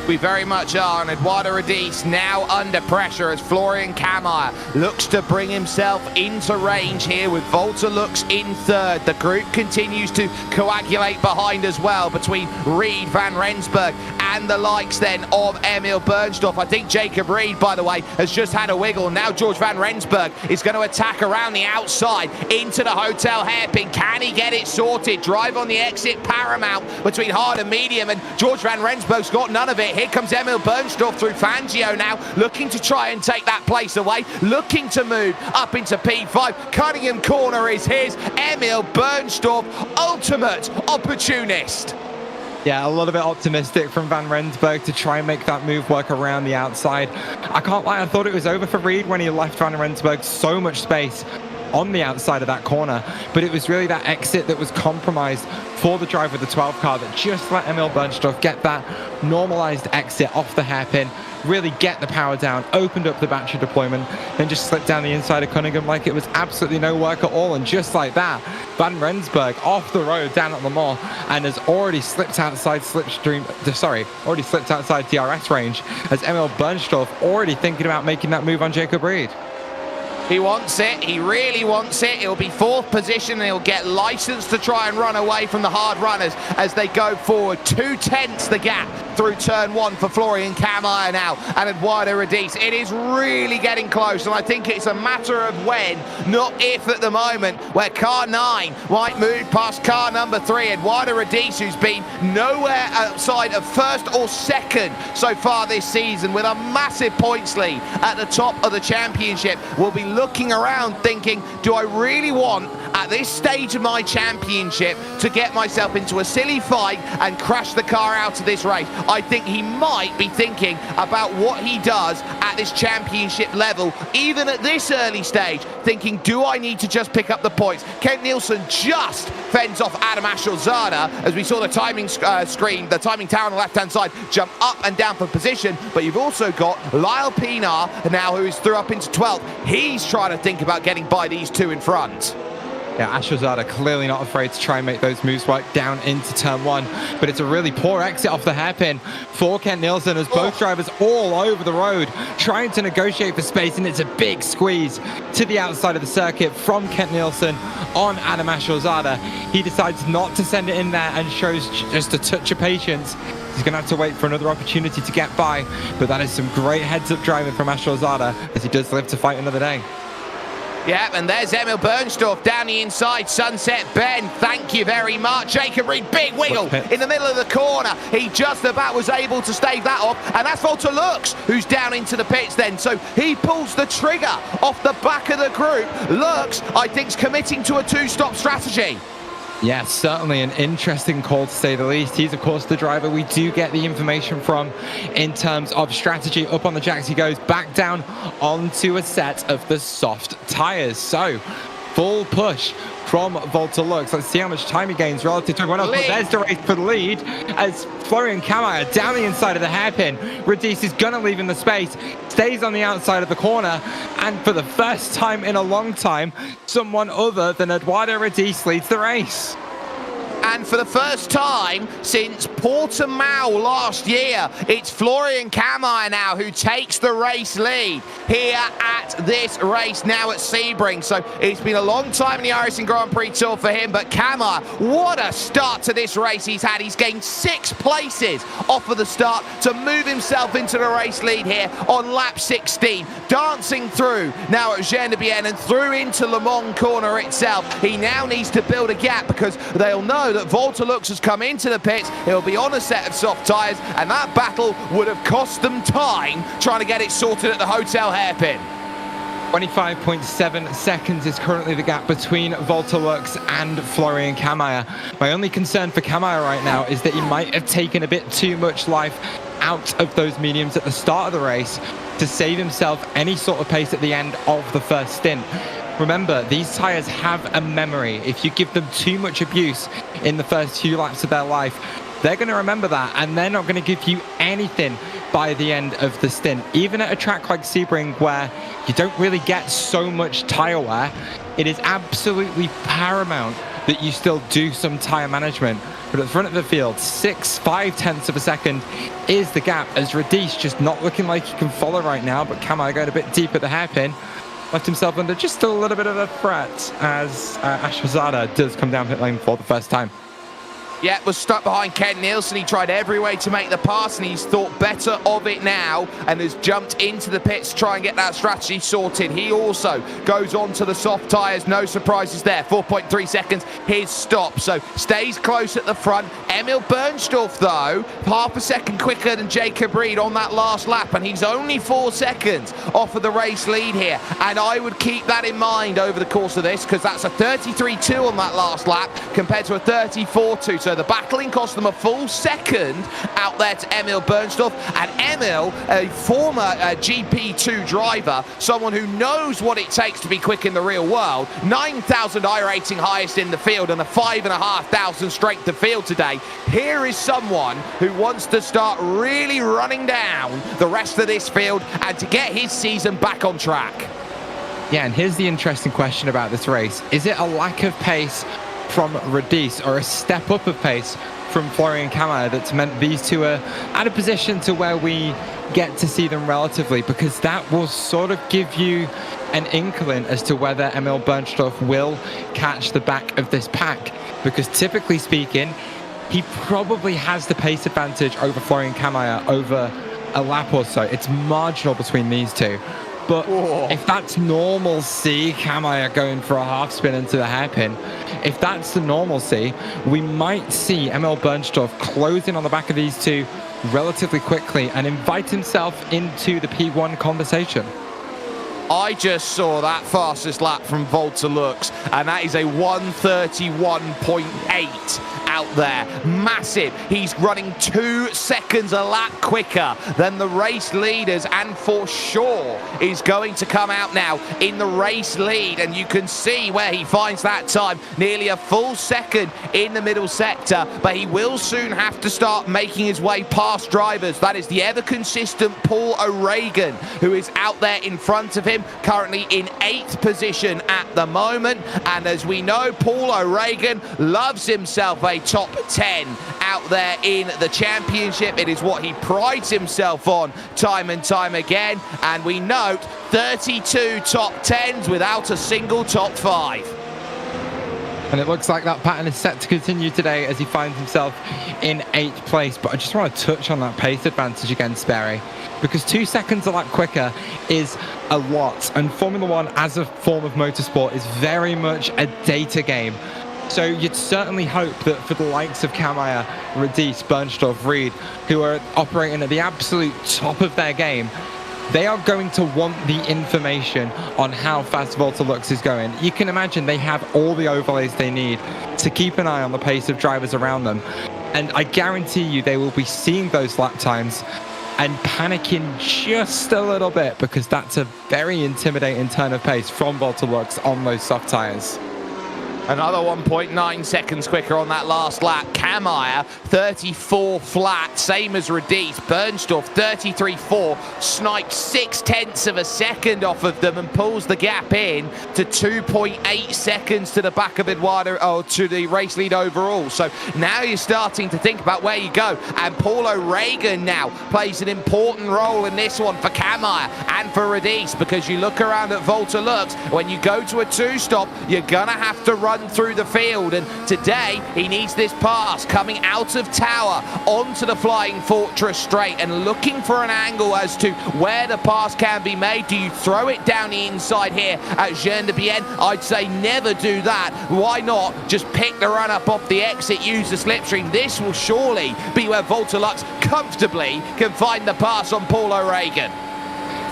We very much are, and Eduardo Radice now under pressure as Florian Kammeier looks to bring himself into range here with Volta Lux in third. The group continues to coagulate behind as well between Reed, Van Rensburg and the likes then of Emil Bernstorff. I think Jacob Reed, by the way, has just had a wiggle. Now George Van Rensburg is going to attack around the outside into the hotel hairpin. Can he get it sorted? Drive on the exit paramount between hard and medium, and George Van Rensburg's got none of it. Here comes Emil Bernstorff through Fangio now, looking to try and take that place away, looking to move up into P5. Cunningham corner is his. Emil Bernstorff, ultimate opportunist. Yeah, a little bit optimistic from Van Rensburg to try and make that move work around the outside. I can't lie, I thought it was over for Reed when he left Van Rensburg so much space on the outside of that corner, but it was really that exit that was compromised for the driver of the 12 car that just let Emil Bernstorff get that normalized exit off the hairpin, really get the power down, opened up the battery deployment, then just slipped down the inside of Cunningham like it was absolutely no work at all. And just like that, Van Rensburg off the road down at Le Mans and has already slipped outside already slipped outside DRS range, as Emil Bernstorff already thinking about making that move on Jacob Reed. He wants it, he really wants it. He'll be 4th position and he'll get licensed to try and run away from the hard runners as they go forward. 2/10 the gap through turn 1 for Florian Kammeier now and Eduardo Radice. It is really getting close, and I think it's a matter of when, not if at the moment, where car 9 might move past car number 3. Eduardo Radice, who's been nowhere outside of 1st or 2nd so far this season, with a massive points lead at the top of the championship, will be looking around thinking, do I really want at this stage of my championship to get myself into a silly fight and crash the car out of this race? I think he might be thinking about what he does at this championship level, even at this early stage, thinking, do I need to just pick up the points? Kent Nielsen just fends off Adam Ashilzada as we saw the timing screen, the timing tower on the left-hand side, jump up and down for position, but you've also got Lyle Pinar now, who is through up into 12th. He's trying to think about getting by these two in front. Yeah, Ashilzada clearly not afraid to try and make those moves work down into turn 1, but it's a really poor exit off the hairpin for Kent Nielsen as both drivers all over the road trying to negotiate for space, and it's a big squeeze to the outside of the circuit from Kent Nielsen on Adam Ashilzada. He decides not to send it in there and shows just a touch of patience. He's going to have to wait for another opportunity to get by, but that is some great heads-up driving from Ashilzada as he does live to fight another day. Yeah, and there's Emil Bernstorff down the inside. Sunset Ben, thank you very much. Jacob Reed, big wiggle in the middle of the corner. He just about was able to stave that off. And that's Volta Lux, who's down into the pits then. So he pulls the trigger off the back of the group. Lux, I think, is committing to a 2-stop strategy. Yeah, certainly an interesting call to say the least. He's, of course, the driver we do get the information from in terms of strategy. Up on the jacks he goes, back down onto a set of the soft tires. So, full push from Volta Lux. Let's see how much time he gains relative to everyone else. But there's the race for the lead as Florian Kammeier down the inside of the hairpin. Radice is going to leave in the space, stays on the outside of the corner, and for the first time in a long time, someone other than Eduardo Radice leads the race. And for the first time since Portimao last year, it's Florian Kamai now who takes the race lead here at this race now at Sebring. So it's been a long time in the iRacing Grand Prix Tour for him, but Kamai, what a start to this race he's had. He's gained 6 places off of the start to move himself into the race lead here on lap 16, dancing through now at Geneviève and through into Le Mans corner itself. He now needs to build a gap because they'll know that Voltalux has come into the pits. He'll be on a set of soft tyres, and that battle would have cost them time trying to get it sorted at the hotel hairpin. 25.7 seconds is currently the gap between Voltalux and Florian Kamai. My only concern for Kamai right now is that he might have taken a bit too much life out of those mediums at the start of the race to save himself any sort of pace at the end of the first stint. Remember, these tyres have a memory. If you give them too much abuse in the first few laps of their life, they're going to remember that, and they're not going to give you anything by the end of the stint. Even at a track like Sebring, where you don't really get so much tyre wear, it is absolutely paramount that you still do some tyre management. But at the front of the field, 5/10 of a second is the gap, as Radice just not looking like he can follow right now, but Kamai going a bit deep at the hairpin. Left himself under just a little bit of a threat as Ashwazada does come down pit lane for the first time. Yeah, was stuck behind Ken Nielsen. He tried every way to make the pass, and he's thought better of it now and has jumped into the pits to try and get that strategy sorted. He also goes on to the soft tyres. No surprises there. 4.3 seconds, his stop. So stays close at the front. Emil Bernstorff, though, half a second quicker than Jacob Reed on that last lap, and he's only 4 seconds off of the race lead here. And I would keep that in mind over the course of this, because that's a 33.2 on that last lap compared to a 34.2. So the battling cost them a full second out there to Emil Bernstorff. And Emil, a former GP2 driver, someone who knows what it takes to be quick in the real world, 9,000 iRacing highest in the field and a 5,500 strength of field today. Here is someone who wants to start really running down the rest of this field and to get his season back on track. Yeah, and here's the interesting question about this race. Is it a lack of pace from Radice or a step up of pace from Florian Kamai that's meant these two are at a position to where we get to see them relatively? Because that will sort of give you an inkling as to whether Emil Bernstorff will catch the back of this pack. Because typically speaking, he probably has the pace advantage over Florian Kamai over a lap or so. It's marginal between these two. But if that's normalcy, Kamai going for a half spin into the hairpin, if that's the normalcy, we might see Emil Bernstorff closing on the back of these two relatively quickly and invite himself into the P1 conversation. I just saw that fastest lap from Voltalux, and that is a 1:31.8 out there. Massive. He's running 2 seconds a lap quicker than the race leaders, and for sure is going to come out now in the race lead, and you can see where he finds that time. Nearly a full second in the middle sector, but he will soon have to start making his way past drivers. That is the ever-consistent Paul O'Regan, who is out there in front of him, currently in 8th position at the moment. And as we know, Paul O'Regan loves himself a top 10 out there in the championship. It is what he prides himself on time and time again. And we note 32 top 10s without a single top 5. And it looks like that pattern is set to continue today as he finds himself in 8th place. But I just want to touch on that pace advantage again, Sperry, because 2 seconds a lap quicker is a lot. And Formula One as a form of motorsport is very much a data game. So you'd certainly hope that for the likes of Kamai, Radice, Bernstorff, Reed, who are operating at the absolute top of their game, they are going to want the information on how fast Voltalux is going. You can imagine they have all the overlays they need to keep an eye on the pace of drivers around them. And I guarantee you they will be seeing those lap times and panicking just a little bit, because that's a very intimidating turn of pace from Voltalux on those soft tyres. Another 1.9 seconds quicker on that last lap. Kammeyer, 34 flat, same as Radice. Bernstorff, 33.4, snipes 0.6 of a second off of them and pulls the gap in to 2.8 seconds to the back of Eduardo, to the race lead overall. So now you're starting to think about where you go. And Paul O'Regan now plays an important role in this one for Kammeyer and for Radice, because you look around at Volta Lux, when you go to a two-stop, you're going to have to run through the field, and today he needs this pass coming out of Tower onto the Flying Fortress straight and looking for an angle as to where the pass can be made. Do you throw it down the inside here at Jean de Bienne? I'd say never do that. Why not just pick the run up off the exit, use the slipstream? This will surely be where Volta Lux comfortably can find the pass on Paul O'Regan.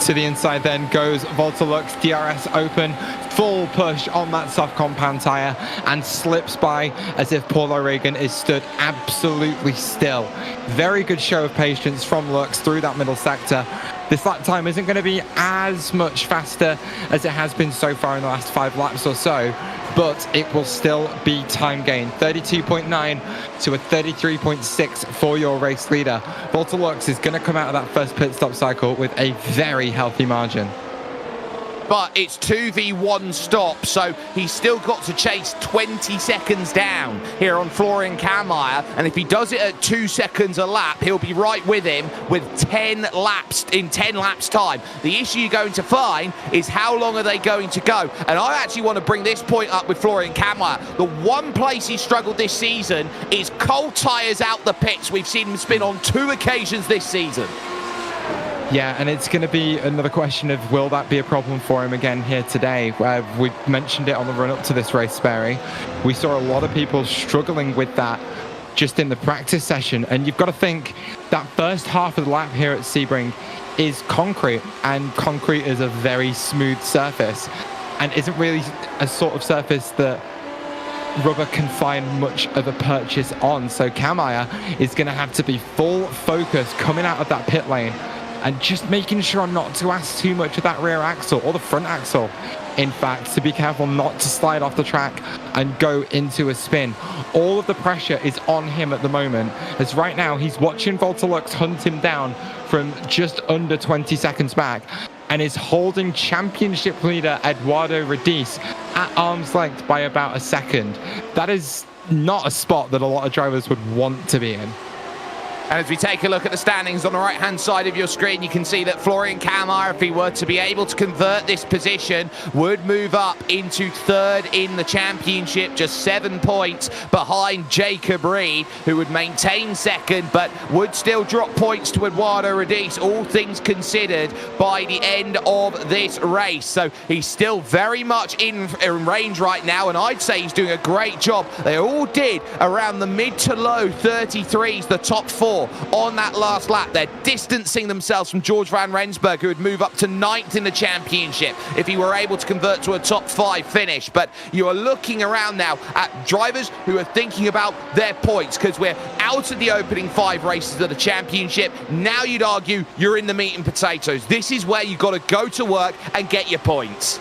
To the inside then goes Volta Lux, DRS open, full push on that soft compound tyre, and slips by as if Paul O'Regan is stood absolutely still. Very good show of patience from Lux through that middle sector. This lap time isn't going to be as much faster as it has been so far in the last 5 laps or so, but it will still be time gain. 32.9 to a 33.6 for your race leader. Volta Lux is going to come out of that first pit stop cycle with a very healthy margin. But it's 2v1 stop, so he's still got to chase 20 seconds down here on Florian Kammeyer, and if he does it at 2 seconds a lap, he'll be right with him with 10 laps in 10 laps time. The issue you're going to find is how long are they going to go? And I actually want to bring this point up with Florian Kammeyer. The one place he struggled this season is cold tyres out the pits. We've seen him spin on 2 occasions this season. Yeah, and it's going to be another question of will that be a problem for him again here today? We mentioned it on the run-up to this race, Sperry. We saw a lot of people struggling with that just in the practice session, and you've got to think that first half of the lap here at Sebring is concrete, and concrete is a very smooth surface and isn't really a sort of surface that rubber can find much of a purchase on. So Kammeyer is going to have to be full focus coming out of that pit lane and just making sure not to ask too much of that rear axle or the front axle, in fact, to be careful not to slide off the track and go into a spin. All of the pressure is on him at the moment, as right now he's watching Volta Lux hunt him down from just under 20 seconds back and is holding championship leader Eduardo Radice at arm's length by about a second. That is not a spot that a lot of drivers would want to be in. And as we take a look at the standings on the right-hand side of your screen, you can see that Florian Kammeyer, if he were to be able to convert this position, would move up into 3rd in the championship, just 7 points behind Jacob Reed, who would maintain 2nd, but would still drop points to Eduardo Radice, all things considered, by the end of this race. So he's still very much in range right now, and I'd say he's doing a great job. They all did around the mid to low 33s, the top 4. On that last lap. They're distancing themselves from George Van Rensburg, who would move up to 9th in the championship if he were able to convert to a top 5 finish. But you are looking around now at drivers who are thinking about their points, because we're out of the opening 5 races of the championship. Now you'd argue you're in the meat and potatoes. This is where you've got to go to work and get your points.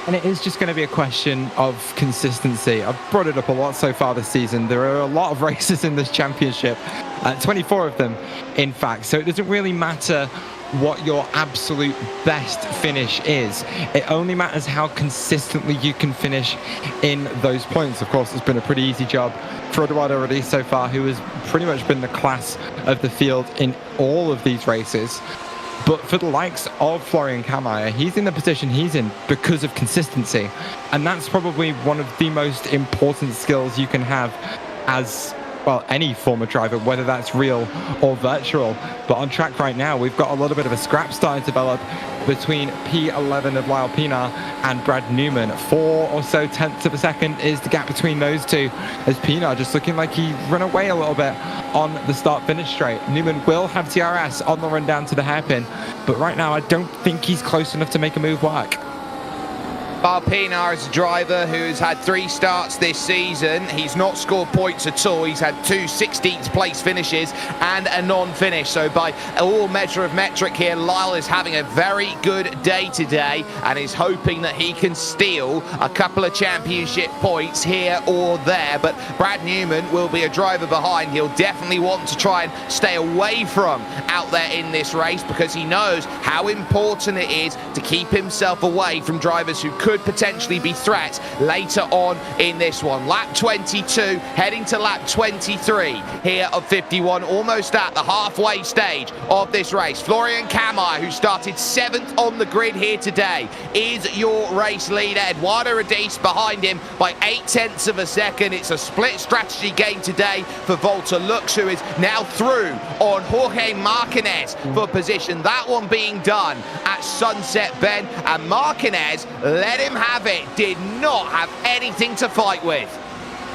And it is just going to be a question of consistency. I've brought it up a lot so far this season. There are a lot of races in this championship, 24 of them, in fact. So it doesn't really matter what your absolute best finish is. It only matters how consistently you can finish in those points. Of course, it's been a pretty easy job for Eduardo Radice so far, who has pretty much been the class of the field in all of these races. But for the likes of Florian Kammeyer, he's in the position he's in because of consistency. And that's probably one of the most important skills you can have as, well, any form of driver, whether that's real or virtual. But on track right now, we've got a little bit of a scrap starting to develop between P11 of Lyle Pinar and Brad Newman. 4 or so tenths of a second is the gap between those two, as Pinar just looking like he ran away a little bit on the start-finish straight. Newman will have TRS on the run down to the hairpin, but right now I don't think he's close enough to make a move work. Pinar is a driver who's had 3 starts this season. He's not scored points at all. He's had 2 16th place finishes and a non-finish. So by all measure of metric here, Lyle is having a very good day today and is hoping that he can steal a couple of championship points here or there. But Brad Newman will be a driver behind. He'll definitely want to try and stay away from out there in this race because he knows how important it is to keep himself away from drivers who could potentially be threats later on in this one. Lap 22 heading to lap 23 here of 51, almost at the halfway stage of this race. Florian Kamai, who started 7th on the grid here today, is your race leader. Eduardo Rodis behind him by 0.8 of a second. It's a split strategy game today for Volta Lux, who is now through on Jorge Martinez for position. That one being done at Sunset Bend, and Martinez let him have it, did not have anything to fight with.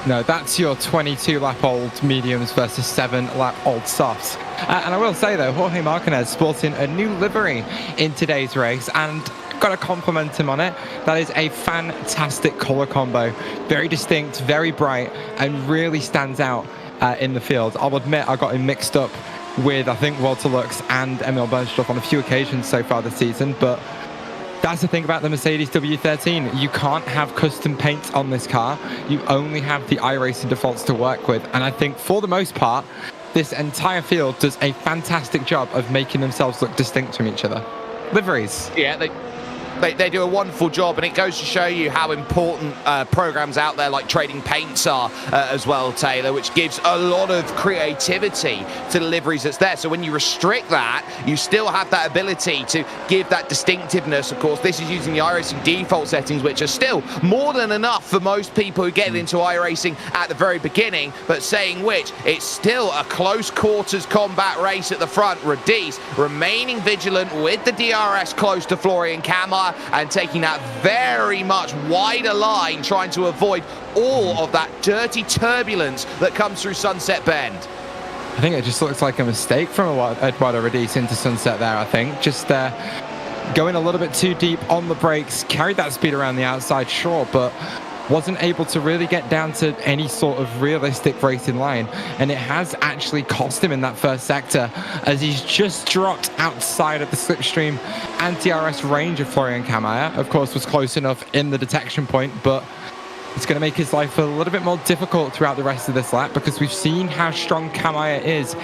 No, that's your 22-lap-old mediums versus 7-lap-old softs. And I will say, though, Jorge Martinez sporting a new livery in today's race, and got to compliment him on it. That is a fantastic color combo. Very distinct, very bright, and really stands out in the field. I'll admit I got him mixed up with, I think, Walter Lux and Emil Bernstoff on a few occasions so far this season, but that's the thing about the Mercedes W13. You can't have custom paint on this car. You only have the iRacing defaults to work with. And I think for the most part, this entire field does a fantastic job of making themselves look distinct from each other. Liveries. Yeah, they do a wonderful job, and it goes to show you how important programs out there like trading paints are as well, Taylor, which gives a lot of creativity to the liveries that's there. So when you restrict that, you still have that ability to give that distinctiveness. Of course, this is using the iRacing default settings, which are still more than enough for most people who get into iRacing at the very beginning, but saying which, it's still a close quarters combat race at the front. Rodis remaining vigilant with the DRS close to Florian Kamai, and taking that very much wider line, trying to avoid all of that dirty turbulence that comes through Sunset Bend. I think it just looks like a mistake from Eduardo Rodis into Sunset there, I think. Just going a little bit too deep on the brakes, carried that speed around the outside, sure, but wasn't able to really get down to any sort of realistic racing line, and it has actually cost him in that first sector as he's just dropped outside of the slipstream and DRS range of Florian Kamai. Of course, was close enough in the detection point, but it's going to make his life a little bit more difficult throughout the rest of this lap because we've seen how strong Kamai is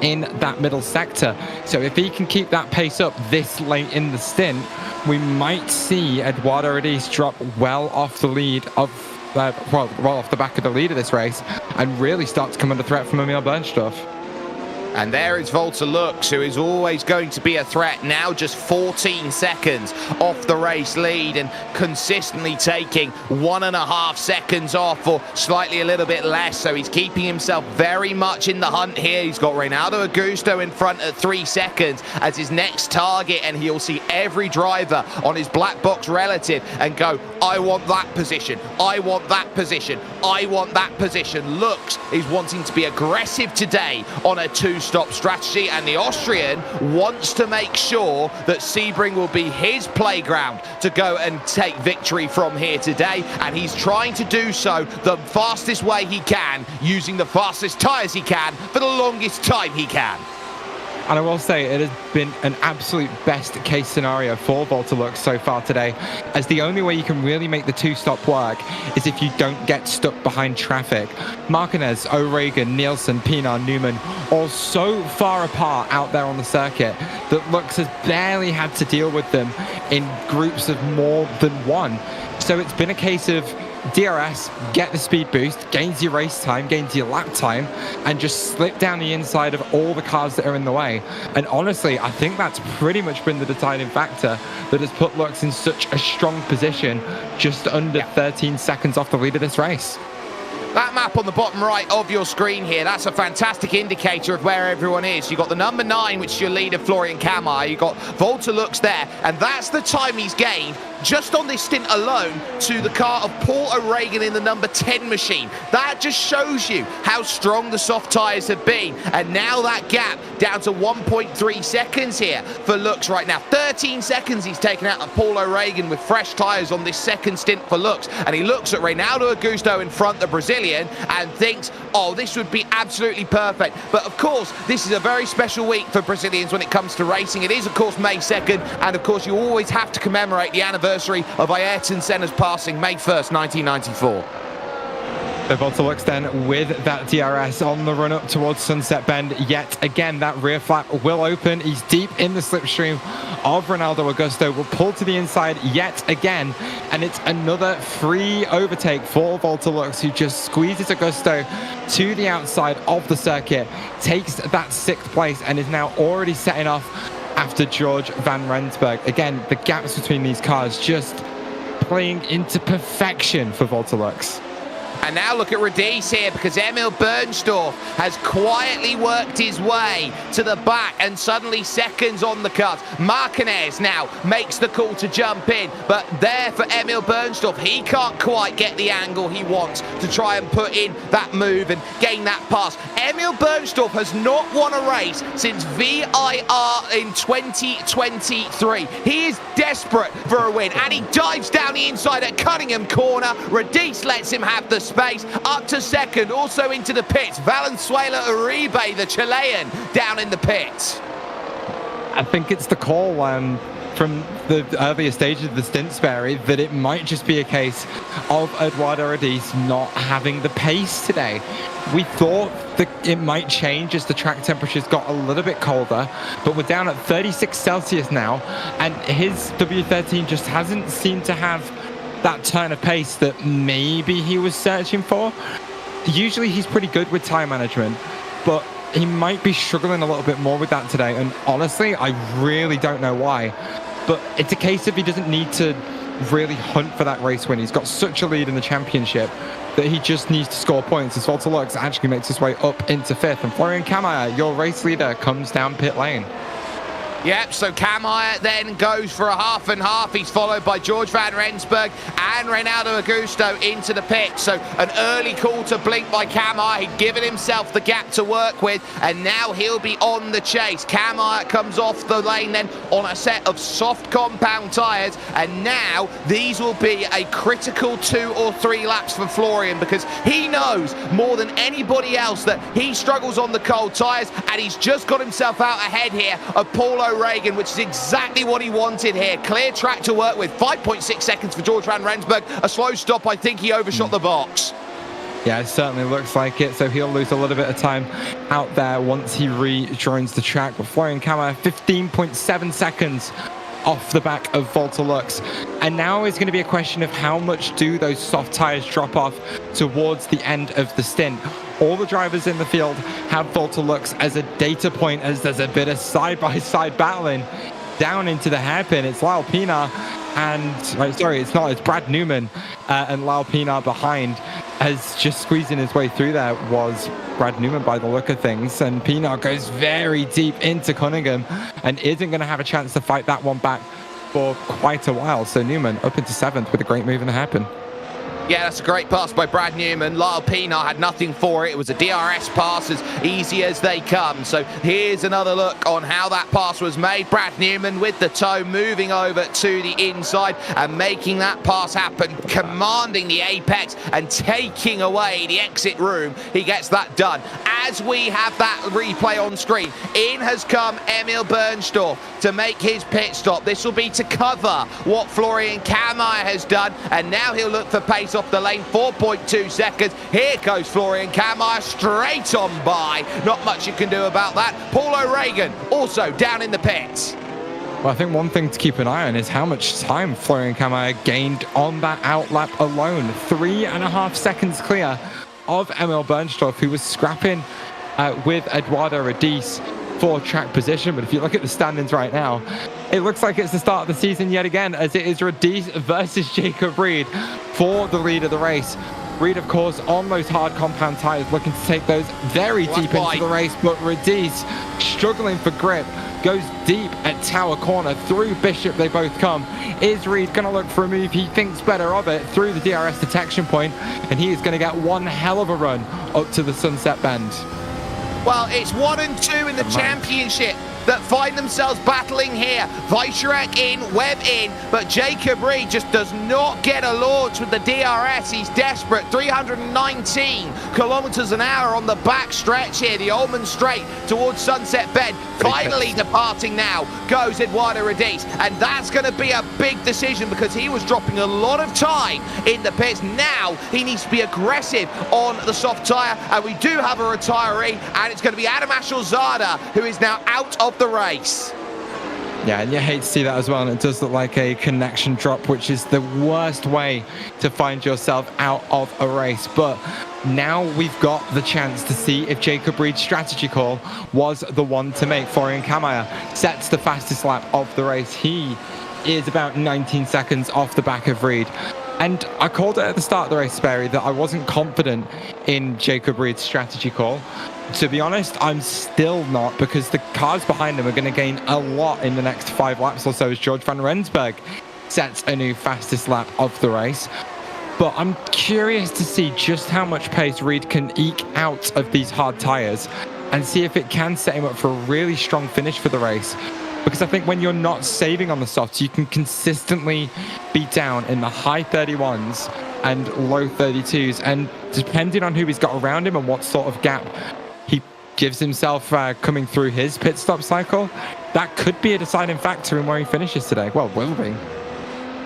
in that middle sector. So if he can keep that pace up this late in the stint, we might see Eduardo Rodis drop well off the lead of, well off the back of the lead of this race and really start to come under threat from Emil Bernstoff. And there is Volta Lux, who is always going to be a threat, now just 14 seconds off the race lead and consistently taking 1.5 seconds off, or slightly a little bit less. So he's keeping himself very much in the hunt here. He's got Reynaldo Augusto in front at 3 seconds as his next target, and he'll see every driver on his black box relative and go, I want that position, I want that position, I want that position. Lux is wanting to be aggressive today on a 2-stop strategy, and the Austrian wants to make sure that Sebring will be his playground to go and take victory from here today, and he's trying to do so the fastest way he can, using the fastest tyres he can for the longest time he can. And I will say it has been an absolute best case scenario for Volta Lux so far today, as the only way you can really make the 2-stop work is if you don't get stuck behind traffic. Martinez, O'Regan, Nielsen, Pinar, Newman, all so far apart out there on the circuit that Lux has barely had to deal with them in groups of more than one. So it's been a case of DRS, get the speed boost, gains your race time, gains your lap time, and just slip down the inside of all the cars that are in the way. And honestly, I think that's pretty much been the deciding factor that has put Lux in such a strong position, just under 13 seconds off the lead of this race. That map on the bottom right of your screen here, that's a fantastic indicator of where everyone is. You've got the number 9, which is your leader, Florian Kamai. You've got Volta Lux there, and that's the time he's gained just on this stint alone to the car of Paul O'Regan in the number 10 machine. That just shows you how strong the soft tyres have been. And now that gap down to 1.3 seconds here for Lux right now. 13 seconds he's taken out of Paul O'Regan with fresh tyres on this second stint for Lux. And he looks at Reinaldo Augusto in front, the Brazilian, and thinks, oh, this would be absolutely perfect. But of course, this is a very special week for Brazilians when it comes to racing. It is, of course, May 2nd. And of course, you always have to commemorate the anniversary of Ayrton Senna's passing, May 1st, 1994. So Volta then with that DRS on the run up towards Sunset Bend. Yet again, that rear flap will open. He's deep in the slipstream of Ronaldo Augusto. Will pull to the inside yet again. And it's another free overtake for Volta Lux, who just squeezes Augusto to the outside of the circuit. Takes that 6th place and is now already setting off after George Van Rensburg. Again, the gaps between these cars just playing into perfection for Volta Lux. And now look at Radice here, because Emil Bernstorff has quietly worked his way to the back and suddenly seconds on the cut. Martinez now makes the call to jump in, but there for Emil Bernstorff, he can't quite get the angle he wants to try and put in that move and gain that pass. Emil Bernstorff has not won a race since VIR in 2023. He is desperate for a win, and he dives down the inside at Cunningham corner. Radice lets him have the space up to second, also into the pits. Valenzuela Uribe, the Chilean, down in the pits. I think it's the call from the earlier stages of the stint, Sperry, that it might just be a case of Eduardo Radice not having the pace today. We thought that it might change as the track temperatures got a little bit colder, but we're down at 36 Celsius now, and his W13 just hasn't seemed to have that turn of pace that maybe he was searching for. Usually he's pretty good with time management, but he might be struggling a little bit more with that today. And honestly, I really don't know why. But it's a case of he doesn't need to really hunt for that race win. He's got such a lead in the championship that he just needs to score points. As Volta Lux actually makes his way up into 5th. And Florian Kammeyer, your race leader, comes down pit lane. Yep, so Kammeyer then goes for a half and half. He's followed by George Van Rensburg and Reinaldo Augusto into the pit. So an early call to blink by Kammeyer. He'd given himself the gap to work with, and now he'll be on the chase. Kammeyer comes off the lane then on a set of soft compound tyres, and now these will be a critical 2 or 3 laps for Florian, because he knows more than anybody else that he struggles on the cold tyres, and he's just got himself out ahead here of Paul O'Regan, which is exactly what he wanted here. Clear track to work with. 5.6 seconds for George Van Rensburg. A slow stop. I think he overshot the box. Yeah, it certainly looks like it. So he'll lose a little bit of time out there once he rejoins the track. But Florian Kammeyer, 15.7 seconds off the back of Volta Lux. And now is going to be a question of how much do those soft tyres drop off towards the end of the stint. All the drivers in the field have Volta Lux as a data point, as there's a bit of side-by-side battling down into the hairpin. It's Lyle Pinar and, it's Brad Newman and Lyle Pinar behind, as just squeezing his way through there was Brad Newman by the look of things. And Pinar goes very deep into Cunningham and isn't going to have a chance to fight that one back for quite a while. So Newman up into 7th with a great move in the hairpin. Yeah, that's a great pass by Brad Newman. Lyle Pinar had nothing for it. It was a DRS pass, as easy as they come. So here's another look on how that pass was made. Brad Newman with the toe moving over to the inside and making that pass happen, commanding the apex and taking away the exit room. He gets that done. As we have that replay on screen, in has come Emil Bernstorff to make his pit stop. This will be to cover what Florian Kammeyer has done, and now he'll look for pace off the lane. 4.2 seconds. Here goes Florian Kammeyer straight on by. Not much you can do about that. Paul O'Regan also down in the pits. Well, I think one thing to keep an eye on is how much time Florian Kammeyer gained on that outlap alone. 3.5 seconds clear of Emil Bernstorff, who was scrapping with Eduardo Radice for track position. But if you look at the standings right now, it looks like it's the start of the season yet again, as it is Radice versus Jacob Reed for the lead of the race. Reed, of course, on those hard compound tyres, looking to take those very deep into the race, but Radice struggling for grip goes deep at Tower Corner. Through Bishop they both come. Is Reed going to look for a move? He thinks better of it through the DRS detection point, and he is going to get one hell of a run up to the Sunset Bend. Well, it's 1 and 2 in the championship that find themselves battling here. Weissrich in, Webb in, but Jacob Reed just does not get a launch with the DRS. He's desperate. 319 kilometers an hour on the back stretch here, the Ullman Straight towards Sunset Bend. Finally departing now goes Eduardo Radice, and that's going to be a big decision because he was dropping a lot of time in the pits. Now he needs to be aggressive on the soft tyre, and we do have a retiree, and it's going to be Adam Ashilzada, who is now out of the race. Yeah, and you hate to see that as well, and it does look like a connection drop, which is the worst way to find yourself out of a race. But now we've got the chance to see if Jacob Reed's strategy call was the one to make. Florian Kammeyer sets the fastest lap of the race. He is about 19 seconds off the back of Reed. And I called it at the start of the race, Sperry, that I wasn't confident in Jacob Reed's strategy call. To be honest, I'm still not, because the cars behind him are going to gain a lot in the next 5 laps or so as George van Rensburg sets a new fastest lap of the race. But I'm curious to see just how much pace Reed can eke out of these hard tyres and see if it can set him up for a really strong finish for the race. Because I think when you're not saving on the softs, you can consistently be down in the high 31s and low 32s. And depending on who he's got around him and what sort of gap he gives himself coming through his pit stop cycle, that could be a deciding factor in where he finishes today. Well, will be.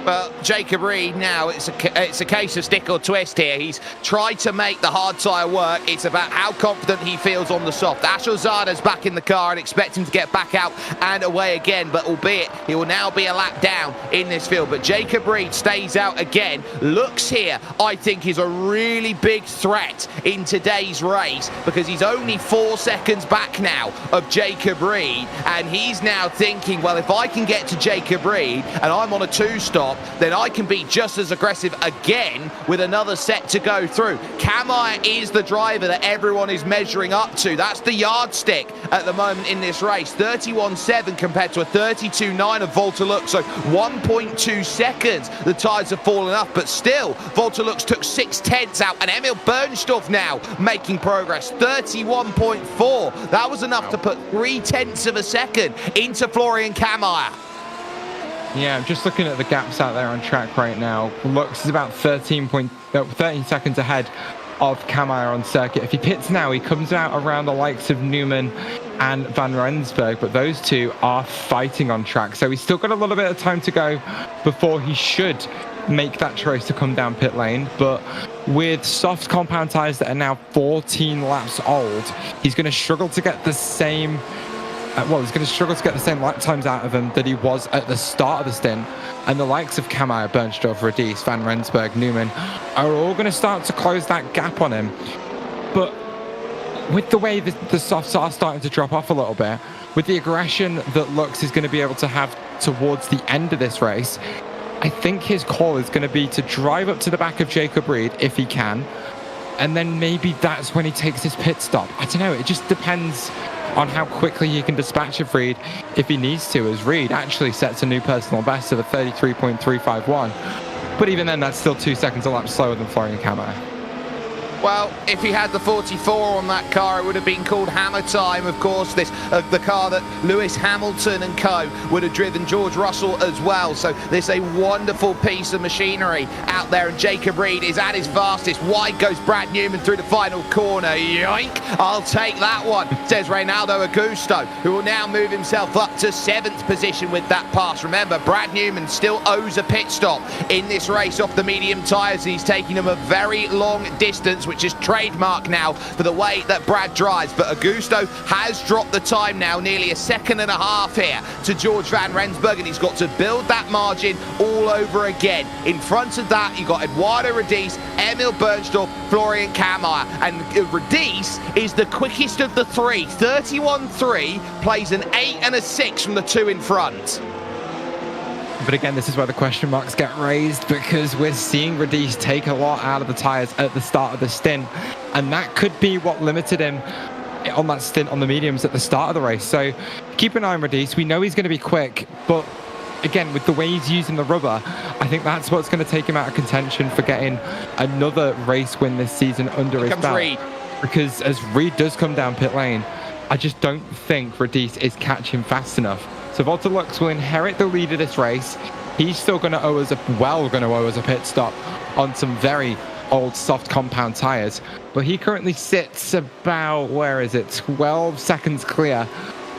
Well, Jacob Reed now, it's a case of stick or twist here. He's tried to make the hard tyre work. It's about how confident he feels on the soft. Ashilzada's back in the car and expect him to get back out and away again, but albeit he will now be a lap down in this field. But Jacob Reed stays out again. Looks here, I think, is a really big threat in today's race because he's only 4 seconds back now of Jacob Reed, and he's now thinking, well, if I can get to Jacob Reed and I'm on a 2-stop, then I can be just as aggressive again with another set to go through. Kammeyer is the driver that everyone is measuring up to. That's the yardstick at the moment in this race. 31.7 compared to a 32.9 of Volta-Lux, so 1.2 seconds. The tides have fallen off, but still, Volta-Lux took 6/10 out, and Emil Bernstorff now making progress. 31.4. That was enough to put 0.3 of a second into Florian Kammeyer. Yeah, I'm just looking at the gaps out there on track right now. Lux is about 13 seconds ahead of Kammeyer on circuit. If he pits now, he comes out around the likes of Newman and Van Rensburg, but those two are fighting on track. So he's still got a little bit of time to go before he should make that choice to come down pit lane. But with soft compound tyres that are now 14 laps old, he's going to struggle to get the same he's going to struggle to get the same lap times out of him that he was at the start of the stint. And the likes of Kammeyer, Bernstorff, Radice, Van Rensburg, Newman are all going to start to close that gap on him. But with the way the softs are starting to drop off a little bit, with the aggression that Lux is going to be able to have towards the end of this race, I think his call is going to be to drive up to the back of Jacob Reed if he can. And then maybe that's when he takes his pit stop. I don't know. It just depends on how quickly he can dispatch of Reed if he needs to, as Reed actually sets a new personal best of a 33.351. But even then, that's still 2 seconds a lap slower than Florian Kammeyer. Well, if he had the 44 on that car, it would have been called Hammer Time. Of course, the car that Lewis Hamilton and co would have driven, George Russell as well. So there's a wonderful piece of machinery out there, and Jacob Reed is at his fastest. Wide goes Brad Newman through the final corner. Yoink! I'll take that one, says Reynaldo Augusto, who will now move himself up to 7th position with that pass. Remember, Brad Newman still owes a pit stop in this race off the medium tyres. He's taking him a very long distance, which is trademark now for the way that Brad drives. But Augusto has dropped the time now, nearly 1.5 seconds here to George Van Rensburg, and he's got to build that margin all over again. In front of that, you've got Eduardo Radice, Emil Bernstorff, Florian Kammeyer, and Radice is the quickest of the three. 31.3, plays an 8 and a 6 from the two in front. But again, this is where the question marks get raised, because we're seeing Radice take a lot out of the tyres at the start of the stint, and that could be what limited him on that stint on the mediums at the start of the race. So keep an eye on Radice. We know he's going to be quick, but again, with the way he's using the rubber, I think that's what's going to take him out of contention for getting another race win this season under his belt. Reed. Because as Reed does come down pit lane, I just don't think Radice is catching fast enough. So Volta-Lux will inherit the lead of this race. He's still going to owe us a pit stop on some very old soft compound tires, but he currently sits about 12 seconds clear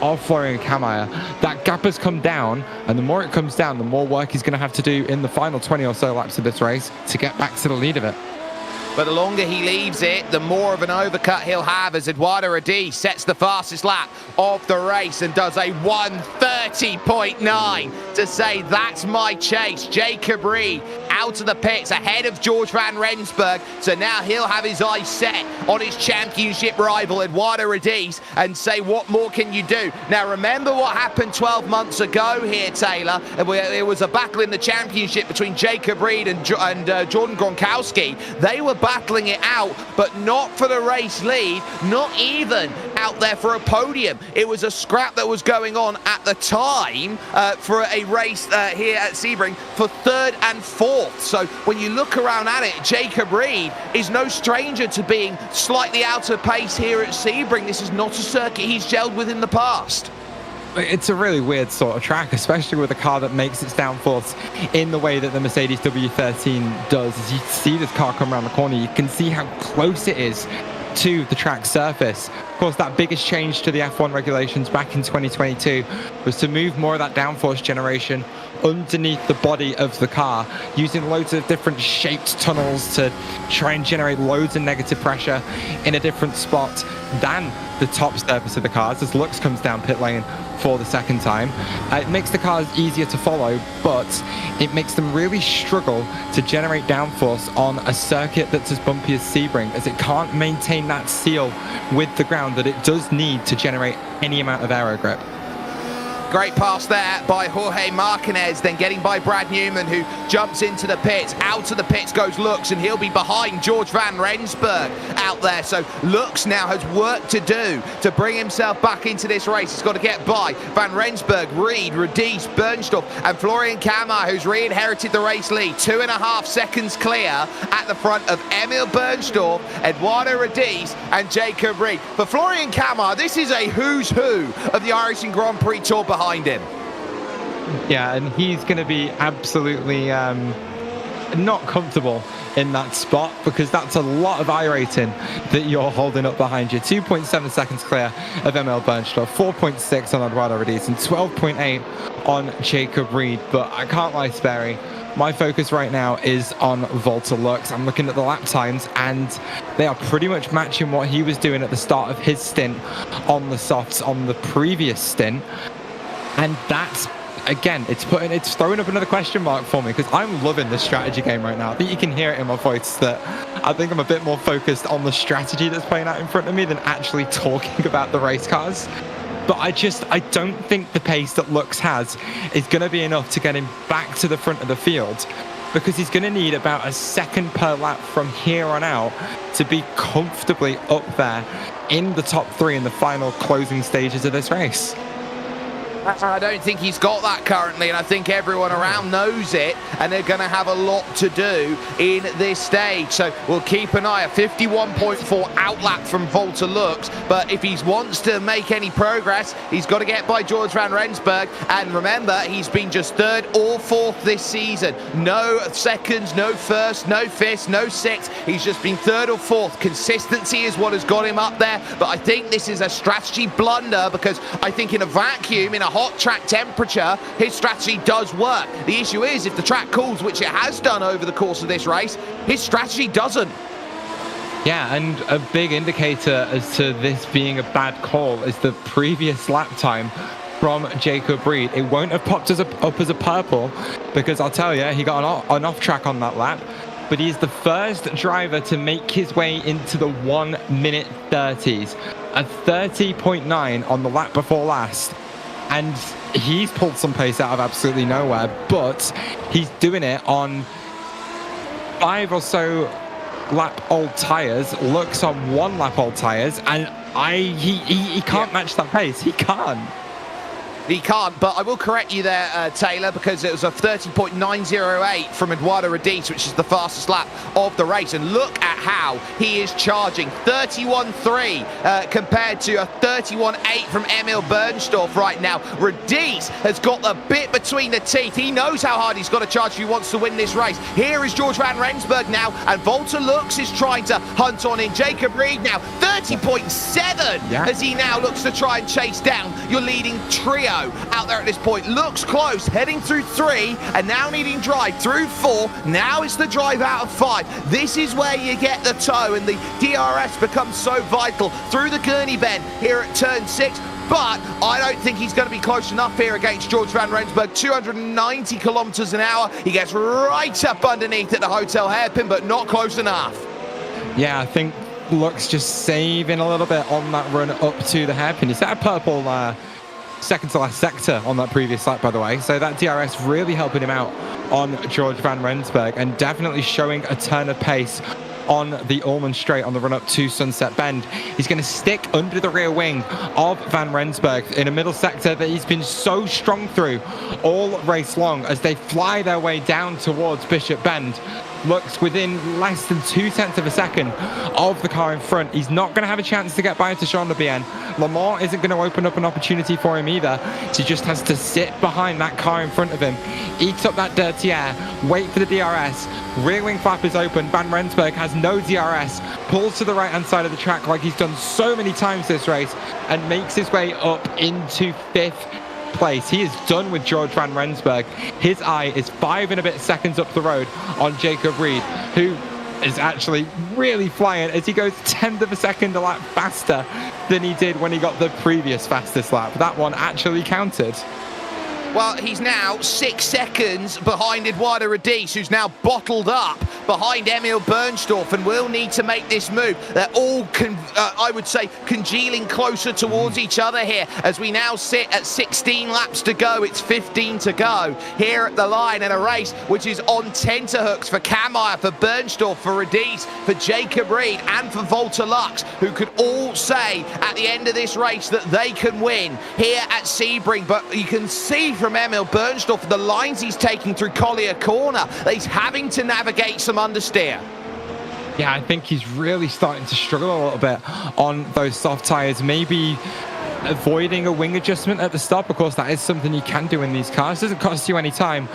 of Florian Kammeyer. That gap has come down, and the more it comes down, the more work he's going to have to do in the final 20 or so laps of this race to get back to the lead of it. But the longer he leaves it, the more of an overcut he'll have as Eduardo Radice sets the fastest lap of the race and does a 1:30.9 to say that's my chase. Jacob Reed out of the pits ahead of George van Rensburg. So now he'll have his eyes set on his championship rival, Eduardo Radice, and say, what more can you do? Now, remember what happened 12 months ago here, Taylor? It was a battle in the championship between Jacob Reed and Jordan Gronkowski. They were battling it out, but not for the race lead, not even out there for a podium. It was a scrap that was going on at the time for a race here at Sebring for third and fourth. So when you look around at it, Jacob Reed is no stranger to being slightly out of pace here at Sebring. This is not a circuit he's gelled with in the past. It's a really weird sort of track, especially with a car that makes its downforce in the way that the Mercedes W13 does. As you see this car come around the corner, you can see how close it is to the track surface. Of course, that biggest change to the F1 regulations back in 2022 was to move more of that downforce generation underneath the body of the car, using loads of different shaped tunnels to try and generate loads of negative pressure in a different spot than the top surface of the cars as Lux comes down pit lane for the second time. It makes the cars easier to follow, but it makes them really struggle to generate downforce on a circuit that's as bumpy as Sebring, as it can't maintain that seal with the ground that it does need to generate any amount of aero grip. Great pass there by Jorge Martinez, then getting by Brad Newman, who jumps into the pits. Out of the pits goes Lux, and he'll be behind George van Rensburg out there. So Lux now has work to do to bring himself back into this race. He's got to get by van Rensburg, Reed, Radice, Bernstorff, and Florian Kammeyer, who's re-inherited the race lead. 2.5 seconds clear at the front of Emil Bernstorff, Eduardo Radice, and Jacob Reed. For Florian Kammeyer, this is a who's who of the iRacing Grand Prix Tour behind him. Yeah, and he's going to be absolutely not comfortable in that spot, because that's a lot of iRating that you're holding up behind you. 2.7 seconds clear of Emil Bernstorff, 4.6 on Eduardo Radice, and 12.8 on Jacob Reed. But I can't lie, Sperry, my focus right now is on Volta-Lux. I'm looking at the lap times, and they are pretty much matching what he was doing at the start of his stint on the softs on the previous stint. And that's, again, it's throwing up another question mark for me, because I'm loving this strategy game right now. I think you can hear it in my voice that I think I'm a bit more focused on the strategy that's playing out in front of me than actually talking about the race cars. But I don't think the pace that Lux has is going to be enough to get him back to the front of the field, because he's going to need about a second per lap from here on out to be comfortably up there in the top three in the final closing stages of this race. I don't think he's got that currently, and I think everyone around knows it, and they're going to have a lot to do in this stage. So we'll keep an eye. A 51.4 outlap from Volta-Lux, but if he wants to make any progress, he's got to get by George van Rensburg. And remember, he's been just third or fourth this season. No seconds, no first, no fifth, no sixth. He's just been third or fourth. Consistency is what has got him up there, but I think this is a strategy blunder, because I think in a vacuum, in a hot track temperature, his strategy does work. The issue is, if the track cools, which it has done over the course of this race, his strategy doesn't. Yeah, and a big indicator as to this being a bad call is the previous lap time from Jacob Reed. It won't have popped up as a purple, because I'll tell you, he got an off track on that lap, but he's the first driver to make his way into the 1 minute 30s, a 30.9 on the lap before last. And he's pulled some pace out of absolutely nowhere, but he's doing it on 5 or so lap old tires. Looks on 1 lap old tires, and he can't match that pace. He can't. he can't, but I will correct you there, Taylor, because it was a 30.908 from Eduardo Radice, which is the fastest lap of the race. And look at how he is charging. 31.3 compared to a 31.8 from Emil Bernstorff right now. Radice has got the bit between the teeth. He knows how hard he's got to charge if he wants to win this race. Here is George Van Rensburg now, and Volta Lux is trying to hunt on in. Jacob Reed now, 30.7 as he now looks to try and chase down your leading trio out there at this point. Looks close, heading through 3, and now needing drive through 4. Now it's the drive out of 5. This is where you get the toe, and the DRS becomes so vital through the Gurney bend here at turn 6. But I don't think he's going to be close enough here against George Van Rensburg. 290 kilometers an hour. He gets right up underneath at the hotel hairpin, but not close enough. Yeah, I think Lux just saving a little bit on that run up to the hairpin. Is that a purple second to last sector on that previous lap, by the way? So that DRS really helping him out on George Van Rensburg, and definitely showing a turn of pace on the Ullman Straight on the run up to Sunset Bend. He's going to stick under the rear wing of Van Rensburg in a middle sector that he's been so strong through all race long as they fly their way down towards Bishop Bend. Looks within less than 0.2 of a second of the car in front. He's not going to have a chance to get by to Sean Lebien. Lamar isn't going to open up an opportunity for him either. So he just has to sit behind that car in front of him, eat up that dirty air, wait for the DRS. Rear wing flap is open. Van Rensburg has no DRS, pulls to the right hand side of the track like he's done so many times this race, and makes his way up into 5th place. He is done with George Van Rensburg. His eye is 5 and a bit seconds up the road on Jacob Reed, who is actually really flying as he goes 1/10 of a second a lap faster than he did when he got the previous fastest lap. That one actually counted. Well, he's now 6 seconds behind Eduardo Radice, who's now bottled up behind Emil Bernstorff, and will need to make this move. They're all, I would say, congealing closer towards each other here as we now sit at 16 laps to go. It's 15 to go here at the line in a race which is on tenterhooks for Kammeyer, for Bernstorff, for Radice, for Jacob Reed, and for Volta Lux, who could all say at the end of this race that they can win here at Sebring. But you can see from Emil Bernstorff the lines he's taking through Collier Corner that he's having to navigate some understeer. Yeah, I think he's really starting to struggle a little bit on those soft tyres. Maybe avoiding a wing adjustment at the stop. Of course, that is something you can do in these cars. It doesn't cost you any time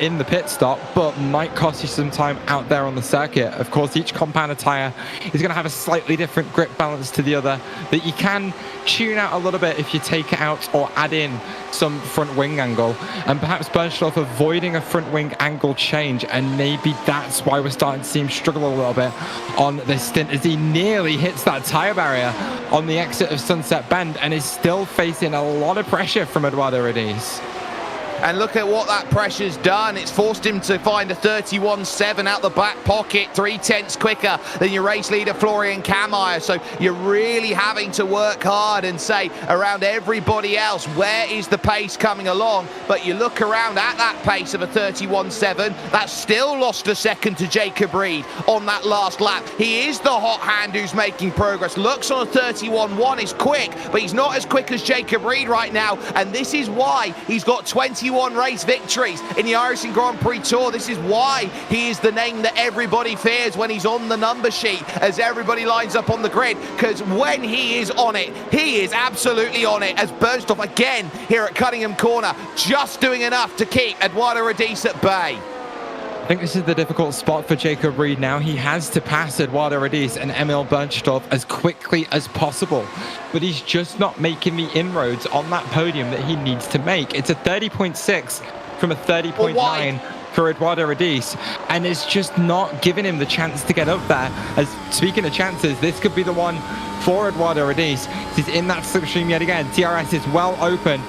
in the pit stop, but might cost you some time out there on the circuit. Of course, each compounder tyre is going to have a slightly different grip balance to the other that you can tune out a little bit if you take it out or add in some front wing angle, and perhaps Bernstorff avoiding a front wing angle change, and maybe that's why we're starting to see him struggle a little bit on this stint as he nearly hits that tyre barrier on the exit of Sunset Bend and is still facing a lot of pressure from Eduardo Radice. And look at what that pressure's done. It's forced him to find a 31.7 out the back pocket, 0.3 quicker than your race leader Florian Kammeyer. So you're really having to work hard and say around everybody else, where is the pace coming along? But you look around at that pace of a 31.7, that's still lost a second to Jacob Reed on that last lap. He is the hot hand who's making progress. Looks on a 31.1 is quick, but he's not as quick as Jacob Reed right now. And this is why he's got 21 race victories in the iRacing Grand Prix Tour. This is why he is the name that everybody fears when he's on the number sheet as everybody lines up on the grid, because when he is on it, he is absolutely on it, as Bernstorff again here at Cunningham Corner just doing enough to keep Eduardo Radice at bay. I think this is the difficult spot for Jacob Reed now. He has to pass Eduardo Radice and Emil Bernstorff as quickly as possible, but he's just not making the inroads on that podium that he needs to make. It's a 30.6 from a 30.9 for Eduardo Radice, and it's just not giving him the chance to get up there. As speaking of chances, this could be the one for Eduardo Radice. He's in that slipstream yet again. DRS is well open.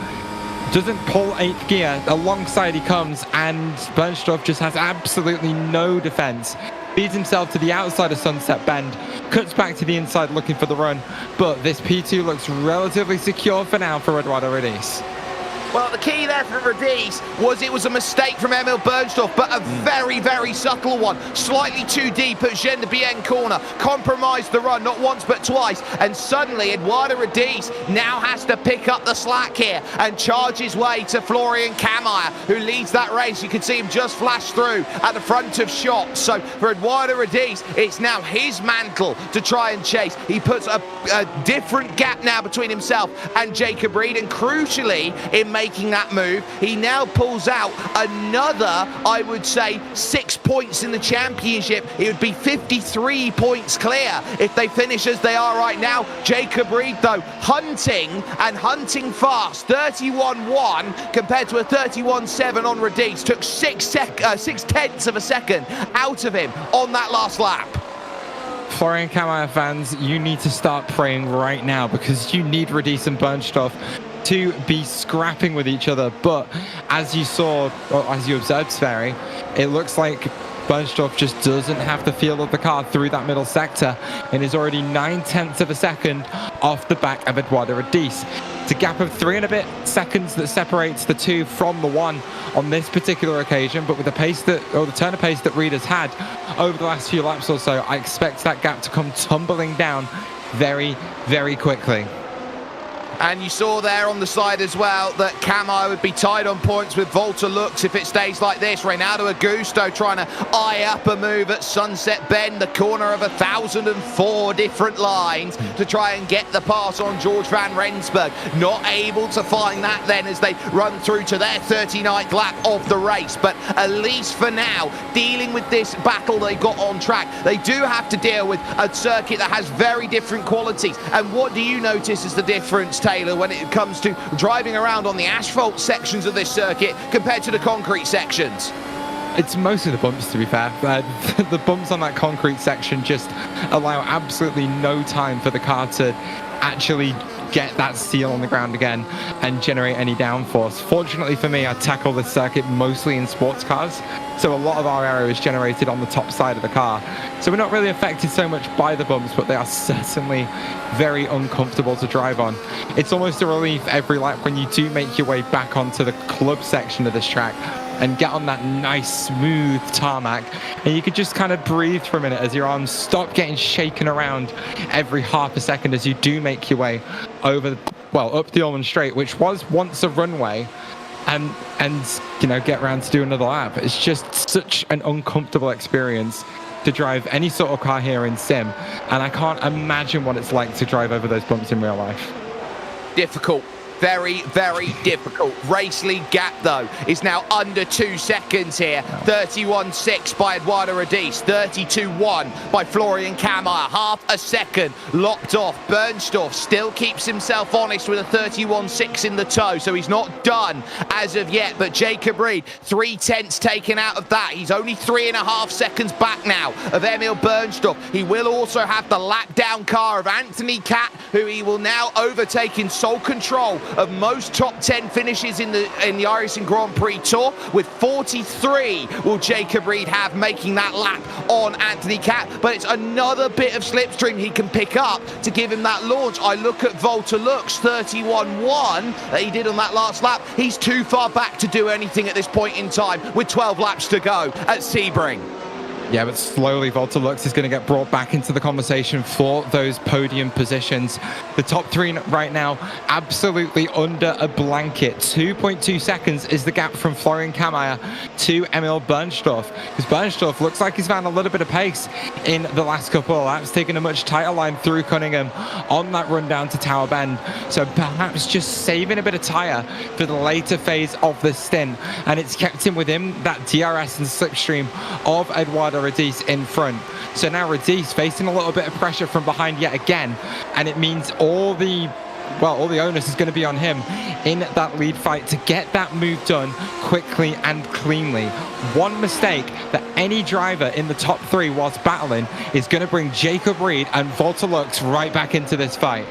Doesn't pull 8th gear, alongside he comes, and Bernstorff just has absolutely no defense. Feeds himself to the outside of Sunset Bend, cuts back to the inside looking for the run, but this P2 looks relatively secure for now for Eduardo Radice. Well, the key there for Radice was it was a mistake from Emil Bernstorff, but a very, very subtle one. Slightly too deep at Jean de Bien corner. Compromised the run, not once but twice. And suddenly, Eduardo Radice now has to pick up the slack here and charge his way to Florian Kammeier, who leads that race. You can see him just flash through at the front of shot. So for Eduardo Radice, it's now his mantle to try and chase. He puts a different gap now between himself and Jacob Reed, and crucially, in making that move, he now pulls out another, I would say, 6 points in the championship. It would be 53 points clear if they finish as they are right now. Jacob Reed, though, hunting and hunting fast. 31-1 compared to a 31-7 on Radice. Took 6/10 of a second out of him on that last lap. Florian Kammeier fans, you need to start praying right now, because you need Radice and Bernstorff to be scrapping with each other. But as you saw, or as you observed, Sverre, it looks like Bernstorff just doesn't have the feel of the car through that middle sector and is already 9/10 of a second off the back of Eduardo Radice. It's a gap of 3 and a bit seconds that separates the two from the one on this particular occasion, but with the pace that, or the turn of pace that Reed has had over the last few laps or so, I expect that gap to come tumbling down very, very quickly. And you saw there on the side as well that Kammeier would be tied on points with Volta Lux if it stays like this. Reynaldo Augusto trying to eye up a move at Sunset Bend, the corner of 1,004 different lines to try and get the pass on George van Rensburg. Not able to find that then as they run through to their 39th lap of the race. But at least for now, dealing with this battle they got on track, they do have to deal with a circuit that has very different qualities. And what do you notice is the difference, Taylor, when it comes to driving around on the asphalt sections of this circuit compared to the concrete sections? It's mostly the bumps, to be fair. The bumps on that concrete section just allow absolutely no time for the car to actually get that seal on the ground again and generate any downforce. Fortunately for me, I tackle this circuit mostly in sports cars, so a lot of our aero is generated on the top side of the car. So we're not really affected so much by the bumps, but they are certainly very uncomfortable to drive on. It's almost a relief every lap when you do make your way back onto the club section of this track and get on that nice smooth tarmac, and you could just kind of breathe for a minute as your arms stop getting shaken around every half a second as you do make your way over, well, up the Ulmann Straight, which was once a runway, and you know, get around to do another lap. It's just such an uncomfortable experience to drive any sort of car here in sim, and I can't imagine what it's like to drive over those bumps in real life. Difficult. Very, very difficult. Race lead gap, though, is now under 2 seconds here. 31.6 by Eduardo Radice, 32.1 by Florian Kammeier. Half a second locked off. Bernstorff still keeps himself honest with a 31.6 in the toe, so he's not done as of yet. But Jacob Reed, 3/10 taken out of that. He's only 3.5 seconds back now of Emil Bernstorff. He will also have the lap down car of Anthony Cat, who he will now overtake in sole control of most top 10 finishes in the iRacing Grand Prix Tour. With 43 will Jacob Reed have, making that lap on Anthony Cat. But it's another bit of slipstream he can pick up to give him that launch. I look at Volta Lux, 31.1 that he did on that last lap. He's too far back to do anything at this point in time with 12 laps to go at Sebring. Yeah, but slowly Volta Lux is going to get brought back into the conversation for those podium positions. The top 3 right now, absolutely under a blanket. 2.2 seconds is the gap from Florian Kammeier to Emil Bernstorff. Because Bernstorff looks like he's found a little bit of pace in the last couple of laps, taking a much tighter line through Cunningham on that run down to Tower Bend. So perhaps just saving a bit of tyre for the later phase of the stint. And it's kept him within that DRS and slipstream of Eduardo Radice in front. So now Radice facing a little bit of pressure from behind yet again, and it means all the onus is going to be on him in that lead fight to get that move done quickly and cleanly. One mistake that any driver in the top 3 whilst battling is going to bring Jacob Reed and Volta Lux right back into this fight.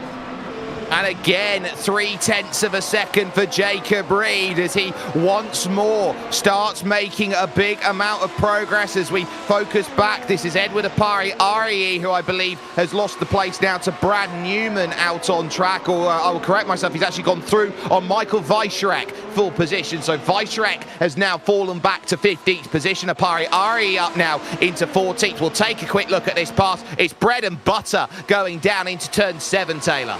And again, 0.3 of a second for Jacob Reed as he once more starts making a big amount of progress as we focus back. This is Edward Apari-Arie, who I believe has lost the place now to Brad Newman out on track, or I will correct myself, he's actually gone through on Michael Weissreich, full position. So Weissreich has now fallen back to 15th position. Apari-Arie up now into 14th. We'll take a quick look at this pass. It's bread and butter going down into turn 7, Taylor.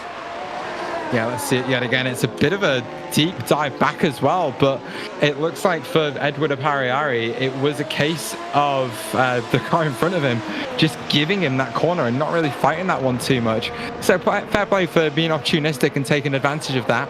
Yeah, let's see it yet again. It's a bit of a deep dive back as well, but it looks like for Edward Apari-Arie, it was a case of the car in front of him just giving him that corner and not really fighting that one too much. So fair play for being opportunistic and taking advantage of that.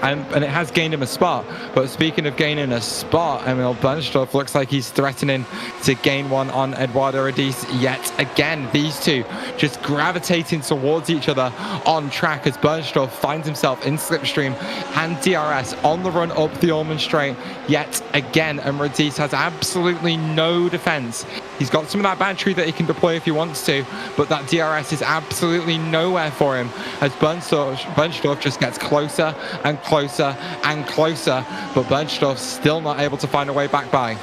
And it has gained him a spot. But speaking of gaining a spot, Emil Bernstorff looks like he's threatening to gain one on Eduardo Rodis yet again. These two just gravitating towards each other on track as Bernstorff finds himself in slipstream and DRS on the run up the Ulmann Straight yet again. And Rodis has absolutely no defense. He's got some of that battery that he can deploy if he wants to, but that DRS is absolutely nowhere for him as Bernstorff just gets closer and closer and closer, but Bernstorff still not able to find a way back by.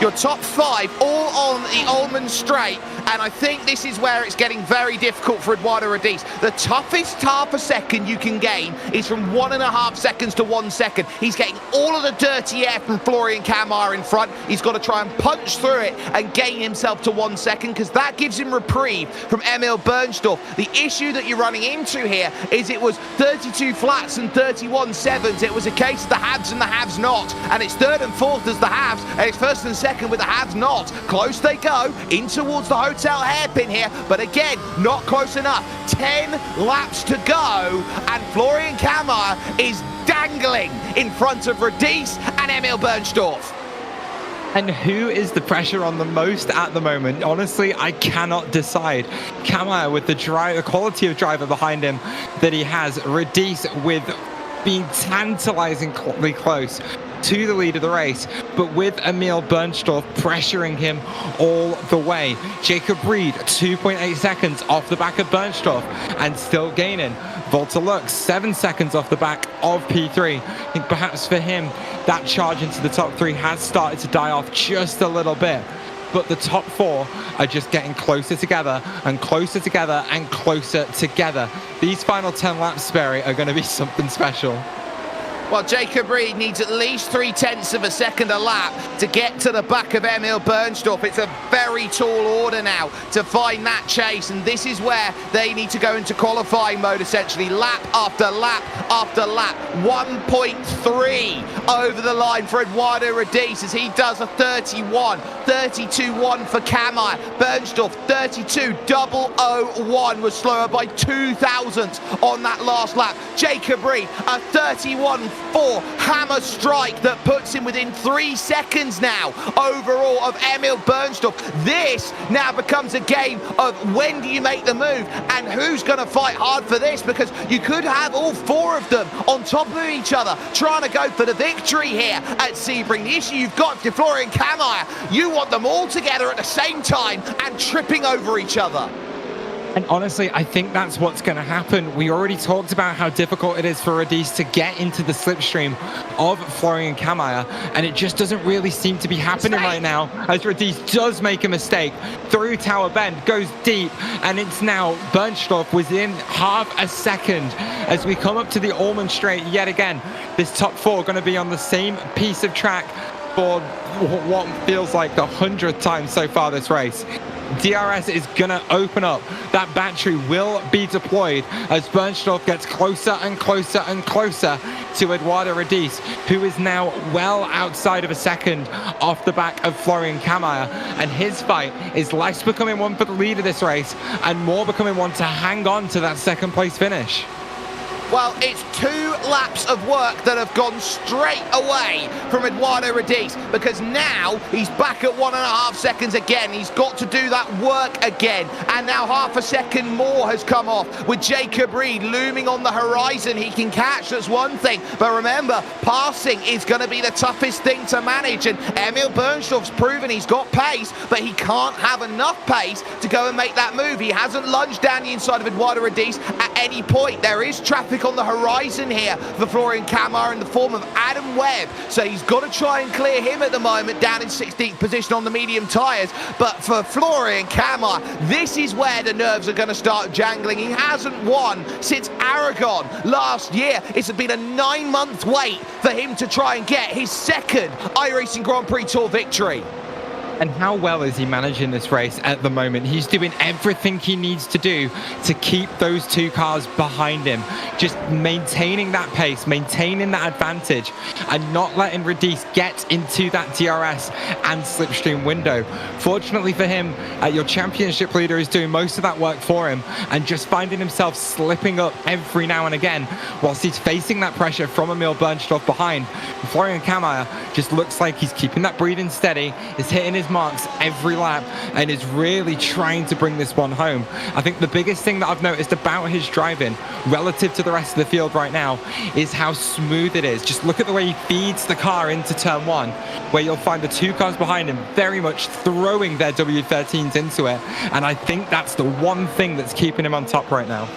Your top 5 all on the Ulmann Straight, and I think this is where it's getting very difficult for Eduardo Rodis. The toughest half a second you can gain is from 1.5 seconds to 1 second. He's getting all of the dirty air from Florian Kammerer in front. He's got to try and punch through it and gain himself to 1 second, because that gives him reprieve from Emil Bernstorff. The issue that you're running into here is it was 32 flats and 31 sevens. It was a case of the haves and the haves not, and it's third and fourth as the haves, and it's first and second with the haves not. Close they go in towards the hotel hairpin here, but again, not close enough. 10 laps to go, and Florian Kammerer is dangling in front of Rodis and Emil Bernstorff. And who is the pressure on the most at the moment? Honestly, I cannot decide. Kammerer with the quality of driver behind him that he has. Rodis with being tantalizingly close to the lead of the race, but with Emil Bernstorff pressuring him all the way. Jacob Reed 2.8 seconds off the back of Bernstorff and still gaining. Volta Lux 7 seconds off the back of P3. I think perhaps for him that charge into the top 3 has started to die off just a little bit, but the top 4 are just getting closer together and closer together and closer together. These final 10 laps, Sperry, are going to be something special. Well, Jacob Reed needs at least 0.3 of a second a lap to get to the back of Emil Bernstorff. It's a very tall order now to find that chase, and this is where they need to go into qualifying mode, essentially, lap after lap after lap. 1.3 over the line for Eduardo Rodis as he does a 31, 32.1 for Kammerer. Bernstorff 32.001 was slower by 2 thousandths on that last lap. Jacob Reed a 31.4 hammer strike that puts him within 3 seconds now overall of Emil Bernstorff. This now becomes a game of when do you make the move and who's going to fight hard for this, because you could have all 4 of them on top of each other trying to go for the victory here at Sebring. The issue you've got to Florian Kammerer, you want them all together at the same time and tripping over each other. And honestly, I think that's what's going to happen. We already talked about how difficult it is for Rodis to get into the slipstream of Florian Kammerer, and it just doesn't really seem to be happening right now, as Rodis does make a mistake through Tower Bend, goes deep, and it's now Bernstorff within half a second as we come up to the Ulmann Straight yet again. This top 4 going to be on the same piece of track for what feels like the 100th time so far this race. DRS is gonna open up. That battery will be deployed as Bernstorff gets closer and closer and closer to Eduardo Rodis, who is now well outside of a second off the back of Florian Kammerer, and his fight is less becoming one for the lead of this race and more becoming one to hang on to that second place finish. Well, it's 2 laps of work that have gone straight away from Eduardo Radice, because now he's back at 1.5 seconds again. He's got to do that work again, and now half a second more has come off with Jacob Reed looming on the horizon. He can catch, that's one thing, but remember, passing is going to be the toughest thing to manage, and Emil Bernstorff's proven he's got pace, but he can't have enough pace to go and make that move. He hasn't lunged down the inside of Eduardo Radice at any point. There is traffic on the horizon here for Florian Kamar in the form of Adam Webb, so he's got to try and clear him at the moment, down in 16th position on the medium tyres. But for Florian Kamar, this is where the nerves are going to start jangling. He hasn't won since Aragon last year. It's been a 9-month wait for him to try and get his second iRacing Grand Prix Tour victory. And how well is he managing this race at the moment? He's doing everything he needs to do to keep those 2 cars behind him. Just maintaining that pace, maintaining that advantage, and not letting Radice get into that DRS and slipstream window. Fortunately for him, your championship leader is doing most of that work for him and just finding himself slipping up every now and again whilst he's facing that pressure from Emil Bernstorff behind. Florian Kamar just looks like he's keeping that breathing steady, is hitting his marks every lap, and is really trying to bring this one home. I think the biggest thing that I've noticed about his driving relative to the rest of the field right now is how smooth it is. Just look at the way he feeds the car into turn 1, where you'll find the 2 cars behind him very much throwing their W13s into it, and I think that's the one thing that's keeping him on top right now.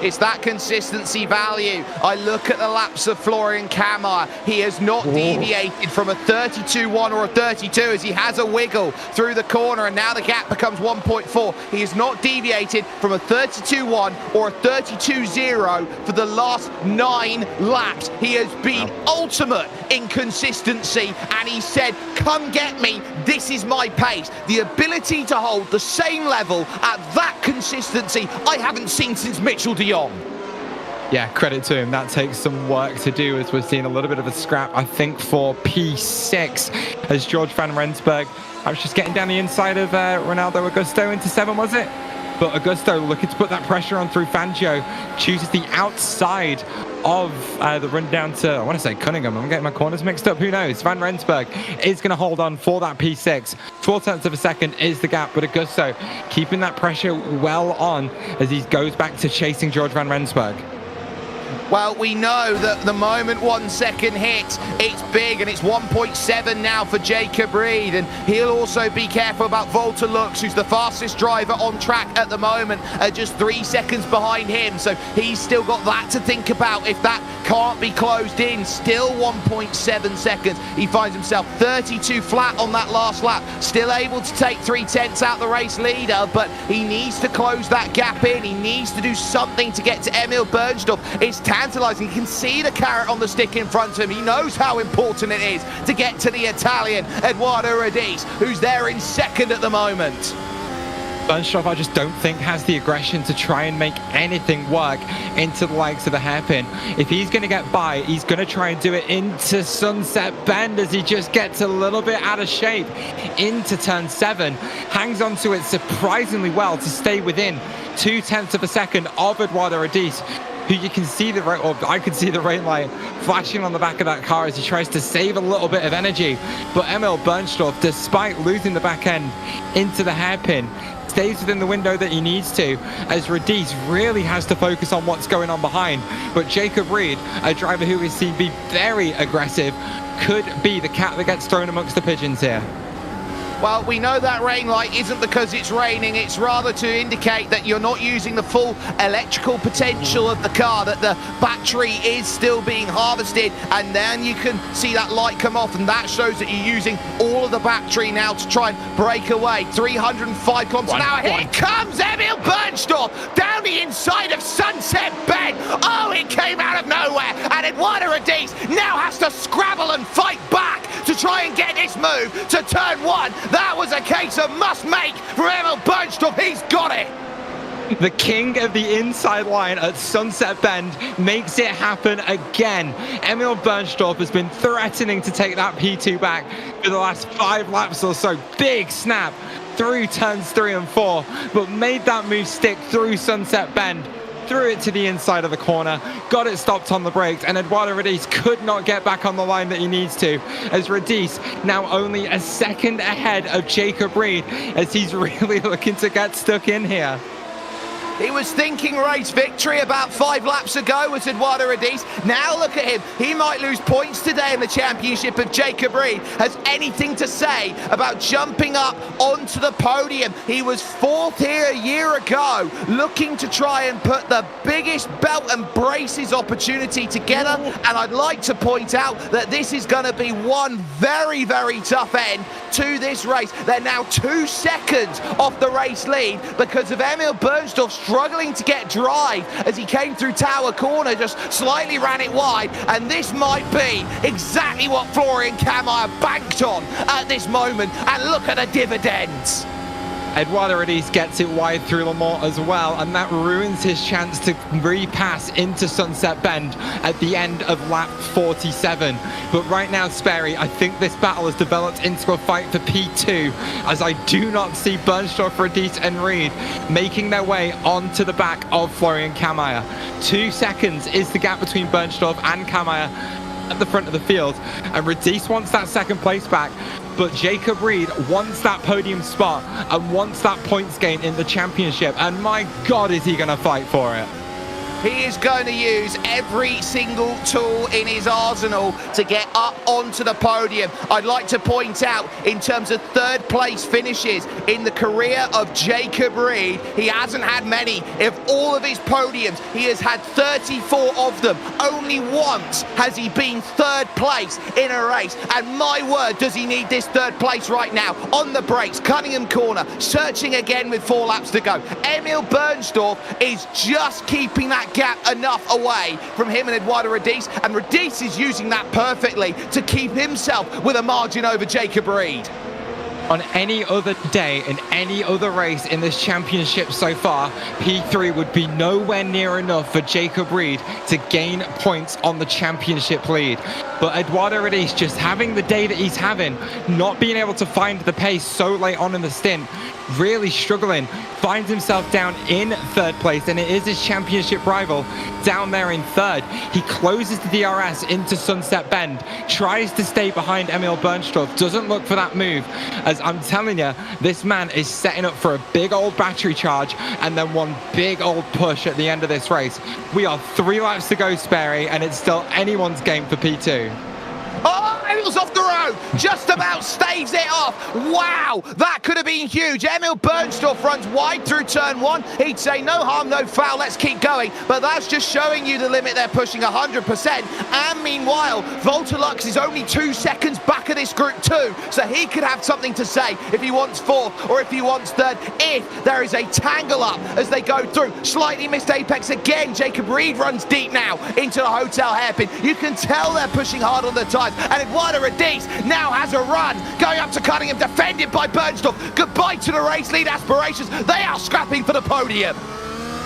It's that consistency value. I look at the laps of Florian Kamar. He has not deviated from a 32.1 or a 32 as he has a wiggle through the corner, and now the gap becomes 1.4. He has not deviated from a 32.1 or a 32.0 for the last 9 laps. He has been ultimate in consistency, and he said, come get me, this is my pace. The ability to hold the same level at that consistency I haven't seen since Mitchell de Jong. Yeah, credit to him. That takes some work to do, as we're seeing a little bit of a scrap, I think, for P6, as George van Rensburg, I was just getting down the inside of Ronaldo Augusto into 7, was it? But Augusto looking to put that pressure on through Fangio, chooses the outside of the run down to, I want to say Cunningham. I'm getting my corners mixed up. Who knows? Van Rensburg is going to hold on for that P6. 12 of a second is the gap, but Augusto keeping that pressure well on as he goes back to chasing George van Rensburg. Well, we know that the moment 1 second hits, it's big, and it's 1.7 now for Jacob Reed, and he'll also be careful about Volta Lux, who's the fastest driver on track at the moment, at just 3 seconds behind him, so he's still got that to think about if that can't be closed in. Still 1.7 seconds. He finds himself 32 flat on that last lap, still able to take 3/10 out the race leader, but he needs to close that gap in. He needs to do something to get to Emil Bernstorff. It's tantalizing. He can see the carrot on the stick in front of him. He knows how important it is to get to the Italian Eduardo Radice, who's there in second at the moment. Bernstorff, I just don't think, has the aggression to try and make anything work into the likes of the hairpin. If he's going to get by, he's going to try and do it into Sunset Bend as he just gets a little bit out of shape into turn 7. Hangs onto it surprisingly well to stay within 0.2 of a second of Eduardo Radice, who you can see or I could see the rain light flashing on the back of that car as he tries to save a little bit of energy. But Emil Bernstorff, despite losing the back end into the hairpin, stays within the window that he needs to, as Radice really has to focus on what's going on behind. But Jacob Reed, a driver who is seen to be very aggressive, could be the cat that gets thrown amongst the pigeons here. Well, we know that rain light isn't because it's raining, it's rather to indicate that you're not using the full electrical potential of the car, that the battery is still being harvested, and then you can see that light come off, and that shows that you're using all of the battery now to try and break away. 305 kilometers an hour. Here comes Emil Bernstorff down the inside of Sunset Bend. Oh, it came out of nowhere, and Eduardo Radice now has to scrabble and fight back to try and get this move to turn 1. That was a case of must make for Emil Bernstorff. He's got it. The king of the inside line at Sunset Bend makes it happen again. Emil Bernstorff has been threatening to take that P2 back for the last 5 laps or so. Big snap through turns 3 and 4, but made that move stick through Sunset Bend. threw it to the inside of the corner, got it stopped on the brakes, and Eduardo Radice could not get back on the line that he needs to, as Radice now only a second ahead of Jacob Reed, as he's really looking to get stuck in here. He was thinking race victory about 5 laps ago with Eduardo Radice. Now look at him. He might lose points today in the championship if Jacob Reed has anything to say about jumping up onto the podium. He was 4th here a year ago, looking to try and put the biggest belt and braces opportunity together. And I'd like to point out that this is going to be one very, very tough end to this race. They're now 2 seconds off the race lead because of Emil Bernstorff struggling to get drive as he came through Tower Corner, just slightly ran it wide, and this might be exactly what Florian Kammeyer banked on at this moment, and look at the dividends. Eduardo Radice gets it wide through Le Mans as well, and that ruins his chance to repass into Sunset Bend at the end of lap 47. But right now, Sperry, I think this battle has developed into a fight for P2, as I do not see Bernstorff, Radice and Reed making their way onto the back of Florian Kammeyer. 2 seconds is the gap between Bernstorff and Kammeyer at the front of the field, and Radice wants that second place back. But Jacob Reed wants that podium spot and wants that points gain in the championship. And my God, is he going to fight for it? He is going to use every single tool in his arsenal to get up onto the podium. I'd like to point out, in terms of 3rd place finishes in the career of Jacob Reed, he hasn't had many. Of all of his podiums, he has had 34 of them. Only once has he been 3rd place in a race. And my word, does he need this 3rd place right now. On the brakes, Cunningham corner, searching again with 4 laps to go. Emil Bernstorff is just keeping that gap enough away from him and Eduardo Radice, and Radice is using that perfectly to keep himself with a margin over Jacob Reed. On any other day, in any other race in this championship so far, P3 would be nowhere near enough for Jacob Reed to gain points on the championship lead. But Eduardo Radice, just having the day that he's having, not being able to find the pace so late on in the stint, really struggling, finds himself down in 3rd place, and it is his championship rival down there in 3rd. He closes the DRS into Sunset Bend, tries to stay behind Emil Bernstorff, doesn't look for that move, as I'm telling you, this man is setting up for a big old battery charge and then one big old push at the end of this race. We are 3 laps to go, Sperry, and it's still anyone's game for P2. Oh, Emil's off the road, just about staves it off. Wow, that could have been huge. Emil Bernstorff runs wide through turn 1. He'd say no harm, no foul, let's keep going. But that's just showing you the limit. They're pushing 100%. And meanwhile, Voltalux is only 2 seconds back of this group too. So he could have something to say if he wants 4th or if he wants 3rd. If there is a tangle up as they go through. Slightly missed apex again. Jacob Reed runs deep now into the hotel hairpin. You can tell they're pushing hard on the tires. And Eduardo Radice now has a run, going up to Cunningham, defended by Bernstorff. Goodbye to the race lead aspirations. They are scrapping for the podium.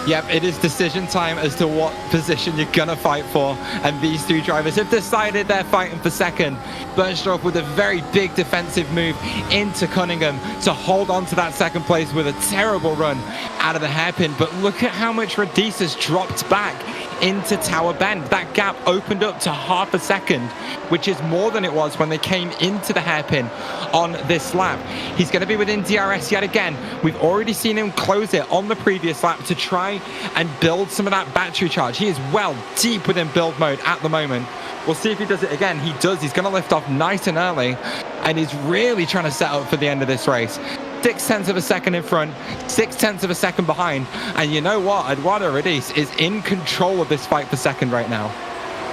Yep, it is decision time as to what position you're going to fight for. And these 2 drivers have decided they're fighting for 2nd. Bernstorff with a very big defensive move into Cunningham to hold on to that 2nd place with a terrible run out of the hairpin. But look at how much Radice has dropped back into Tower Bend. That gap opened up to ½ a second, which is more than it was when they came into the hairpin on this lap. He's going to be within DRS yet again. We've already seen him close it on the previous lap to try and build some of that battery charge. He is well deep within build mode at the moment. We'll see if he does it again. He does. He's going to lift off nice and early, and he's really trying to set up for the end of this race. 0.6 of a second in front, 0.6 of a second behind. And you know what? Eduardo Radice is in control of this fight for 2nd right now.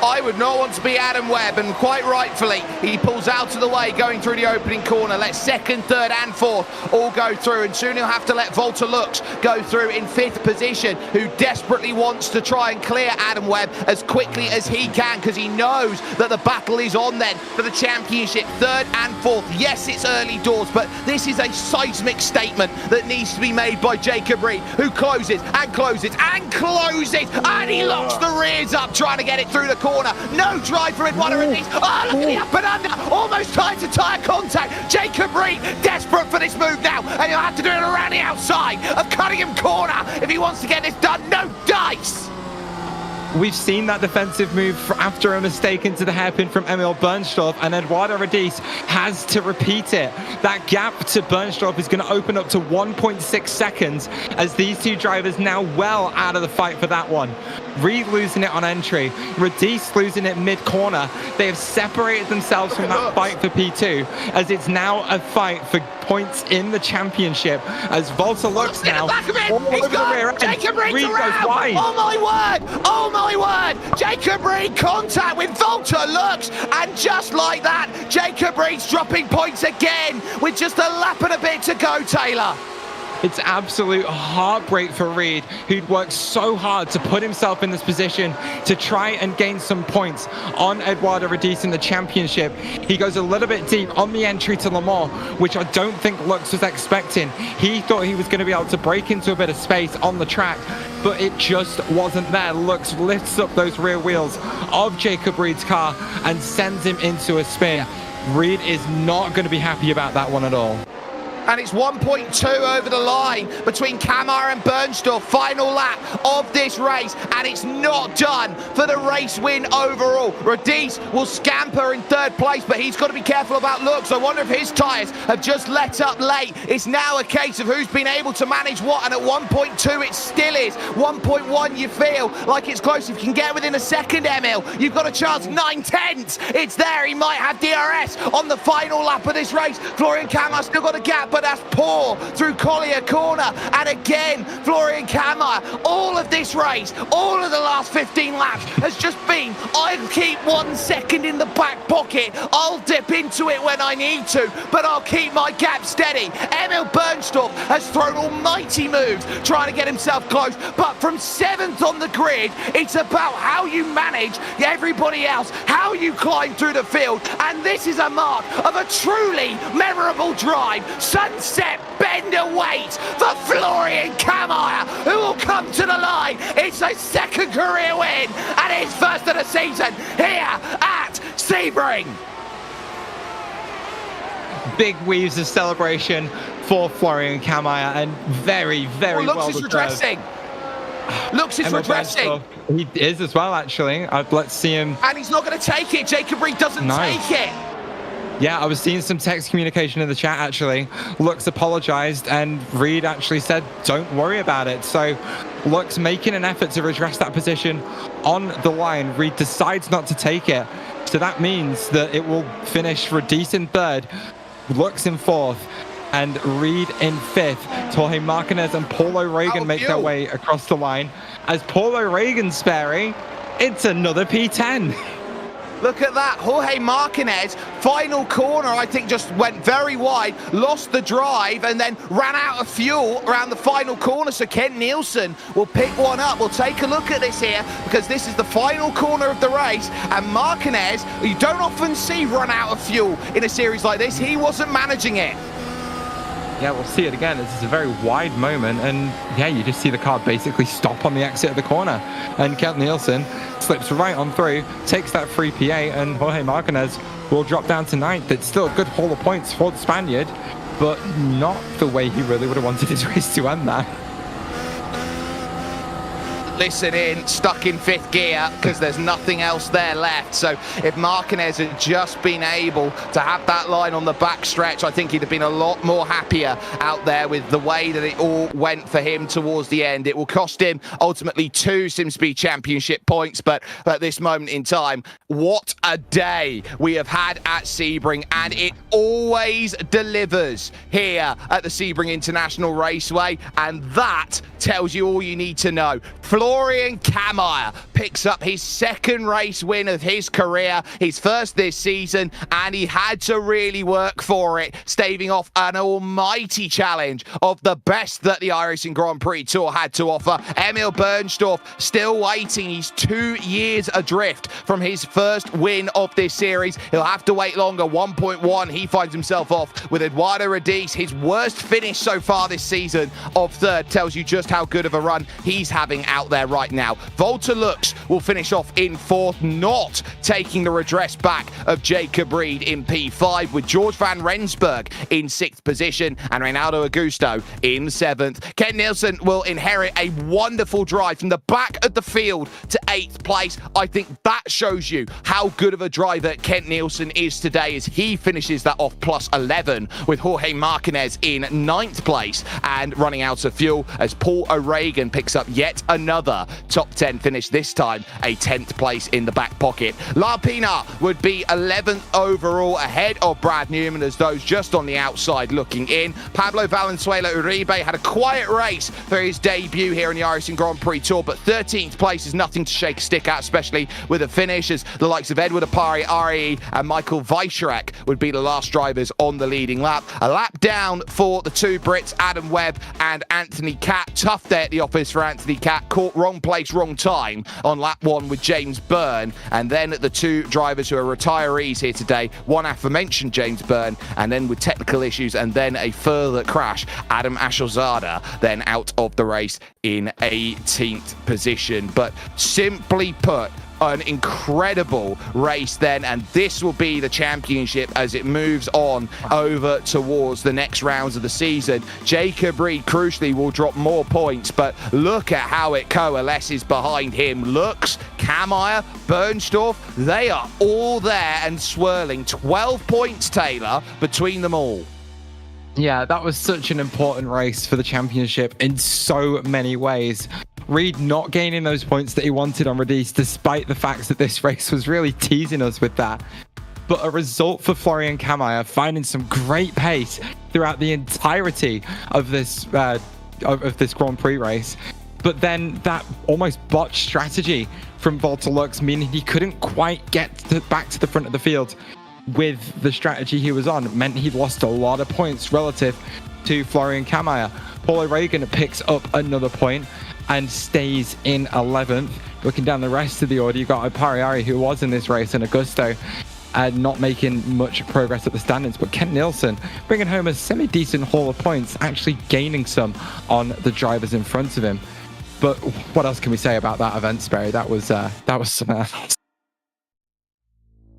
I would not want to be Adam Webb, and quite rightfully, he pulls out of the way going through the opening corner. Let 2nd, 3rd and 4th all go through, and soon he'll have to let Voltalux go through in 5th position, who desperately wants to try and clear Adam Webb as quickly as he can, because he knows that the battle is on then for the championship. 3rd and 4th. Yes, it's early doors, but this is a seismic statement that needs to be made by Jacob Reed, who closes and closes and closes, and he locks the rears up trying to get it through the corner. corner. No drive for Eduardo Radice. Oh, look at the up and under. Almost tied to tyre contact. Jacob Reed desperate for this move now. And he'll have to do it around the outside of Cunningham corner if he wants to get this done. No dice. We've seen that defensive move after a mistake into the hairpin from Emil Bernstorff, and Eduardo Radice has to repeat it. That gap to Bernstorff is going to open up to 1.6 seconds as these two drivers now well out of the fight for that one. Reed losing it on entry, Radice losing it mid-corner. They have separated themselves from that fight for P2 as it's now a fight for points in the championship as Volta looks now all over the rear end. Jacob Reed's Reed around. goes wide. Oh my word! Oh my word! Jacob Reed contact with Volta looks, and just like that, Jacob Reed's dropping points again with just a lap and a bit to go, Taylor. It's absolute heartbreak for Reed, who'd worked so hard to put himself in this position to try and gain some points on Eduardo Radice in the championship. He goes a little bit deep on the entry to Le Mans, which I don't think Lux was expecting. He thought he was going to be able to break into a bit of space on the track, but it just wasn't there. Lux lifts up those rear wheels of Jacob Reed's car and sends him into a spin. Reed is not going to be happy about that one at all. And it's 1.2 over the line between Kamar and Bernstorff. Final lap of this race, and it's not done for the race win overall. Radice will scamper in third place, but he's got to be careful about looks. I wonder if his tyres have just let up late. It's now a case of who's been able to manage what, and at 1.2 it still is. 1.1 you feel like it's close. If you can get within a second, Emil, you've got a chance. 9/10. It's there. He might have DRS on the final lap of this race. Florian Kamar still got a gap, but that's poor through Collier corner. And again, Florian Kamar, all of this race, all of the last 15 laps has just been, I'll keep 1 second in the back pocket. I'll dip into it when I need to, but I'll keep my gap steady. Emil Bernstorff has thrown almighty moves trying to get himself close, but from 7th on the grid, it's about how you manage everybody else, how you climb through the field, and this is a mark of a truly memorable drive. Sunset bender wait for Florian Kamar, who will come to the line. It's a second career win and his first of the season here at Sebring. Big weaves of celebration for Florian Kamar, and very, very well Lux is redressing. Lux is redressing. He is as well, actually. Let's see him. And he's not going to take it. Jacob Reed doesn't take it. Yeah, I was seeing some text communication in the chat, actually. Lux apologized, and Reed actually said, don't worry about it. So Lux making an effort to redress that position on the line. Reed decides not to take it. So that means that it will finish Radice in third, Lux in fourth, and Reed in fifth. Jorge Martinez and Paulo Reagan make their way across the line. As Paulo Reagan, Sperry, it's another P10. Look at that, Jorge Martinez, final corner, I think just went very wide, lost the drive, and then ran out of fuel around the final corner. So Kent Nielsen will pick one up. We'll take a look at this here, because this is the final corner of the race, and Martinez, you don't often see run out of fuel in a series like this. He wasn't managing it. Yeah, we'll see it again. This is a very wide moment, and yeah, you just see the car basically stop on the exit of the corner, and Kent Nielsen slips right on through, takes that free P8, and Jorge Martinez will drop down to 9th. It's still a good haul of points for the Spaniard, but not the way he really would have wanted his race to end there. Listen in, stuck in 5th gear, because there's nothing else there left. So if Martinez had just been able to have that line on the back stretch, I think he'd have been a lot more happier out there with the way that it all went for him towards the end. It will cost him ultimately 2 SimSpeed Championship points, but at this moment in time, what a day we have had at Sebring, and it always delivers here at the Sebring International Raceway, and that tells you all you need to know. Florian Kamar picks up his 2nd race win of his career, his first this season, and he had to really work for it, staving off an almighty challenge of the best that the iRacing Grand Prix Tour had to offer. Emil Bernstorff still waiting. He's 2 years adrift from his first win of this series. He'll have to wait longer. 1.1, he finds himself off with Eduardo Radice. His worst finish so far this season of 3rd tells you just how good of a run he's having out there. there right now. Volta will finish off in 4th, not taking the redress back of Jacob Reed in P5, with George van Rensburg in 6th position and Reynaldo Augusto in 7th. Ken Nielsen will inherit a wonderful drive from the back of the field to 8th place. I think that shows you how good of a driver Kent Nielsen is today, as he finishes that off plus 11, with Jorge Martinez in 9th place and running out of fuel as Paul O'Regan picks up yet another top 10 finish, this time a 10th place in the back pocket. Lapina would be 11th overall, ahead of Brad Newman, as those just on the outside looking in. Pablo Valenzuela Uribe had a quiet race for his debut here in the iRacing Grand Prix Tour, but 13th place is nothing to shake a stick at, especially with a finish, as the likes of Edward Apari, RE and Michael Weisscherek would be the last drivers on the leading lap. A lap down for the two Brits, Adam Webb and Anthony Catt. Tough day at the office for Anthony Catt, caught wrong place, wrong time on lap 1 with James Byrne. And then the two drivers who are retirees here today, one aforementioned James Byrne, and then with technical issues and then a further crash, Adam Ashilzada then out of the race in 18th position. But simply put, an incredible race then, and this will be the championship as it moves on over towards the next rounds of the season. Jacob Reed, crucially, will drop more points, but look at how it coalesces behind him. Lux, Kammeyer, Bernstorff, they are all there and swirling. 12 points, Taylor, between them all. Yeah, that was such an important race for the championship in so many ways. Reed not gaining those points that he wanted on Radice, despite the fact that this race was really teasing us with that. But a result for Florian Kammeyer, finding some great pace throughout the entirety of this Grand Prix race. But then that almost botched strategy from Volta Lux, meaning he couldn't quite get back to the front of the field with the strategy he was on. It meant he lost a lot of points relative to Florian Kammeyer. Paul O'Regan picks up another point and stays in 11th. Looking down the rest of the order, you've got Apariari, who was in this race, and Augusto not making much progress at the standings. But Kent Nielsen bringing home a semi-decent haul of points, actually gaining some on the drivers in front of him. But what else can we say about that event, Sperry? That was something else.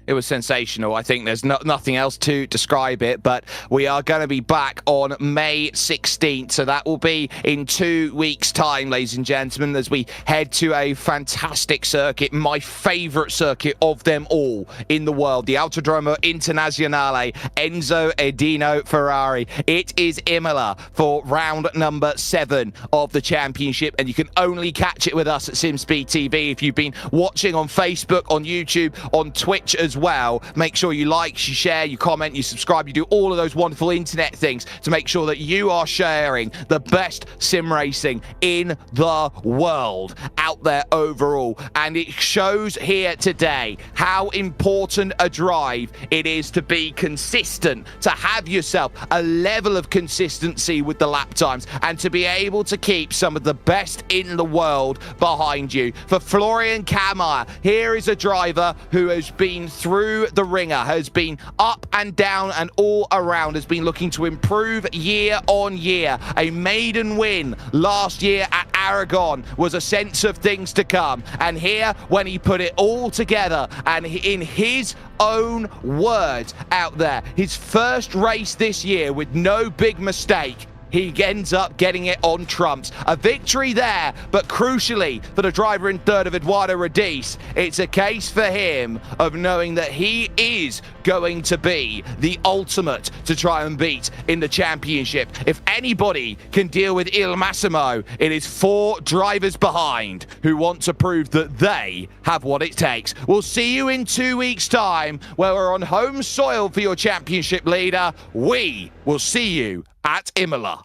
It was sensational. I think there's nothing else to describe it, but we are going to be back on May 16th. So that will be in 2 weeks' time, ladies and gentlemen, as we head to a fantastic circuit, my favorite circuit of them all in the world, the Autodromo Internazionale Enzo Edino Ferrari. It is Imola for round number 7 of the championship, and you can only catch it with us at SimSpeed TV. If you've been watching on Facebook, on YouTube, on Twitch as well, make sure you like, you share, you comment, you subscribe, you do all of those wonderful internet things to make sure that you are sharing the best sim racing in the world out there overall. And it shows here today how important a drive it is to be consistent, to have yourself a level of consistency with the lap times, and to be able to keep some of the best in the world behind you. For Florian Kammeyer, here is a driver who has been through the ringer, has been up and down and all around, has been looking to improve year on year. A maiden win last year at Aragon was a sense of things to come. And here, when he put it all together, and in his own words out there, his first race this year with no big mistake, he ends up getting it on trumps. A victory there, but crucially for the driver in third of Eduardo Radice, it's a case for him of knowing that he is going to be the ultimate to try and beat in the championship. If anybody can deal with Il Massimo, it is 4 drivers behind who want to prove that they have what it takes. We'll see you in 2 weeks' time, where we're on home soil for your championship leader. We will see you at Imola.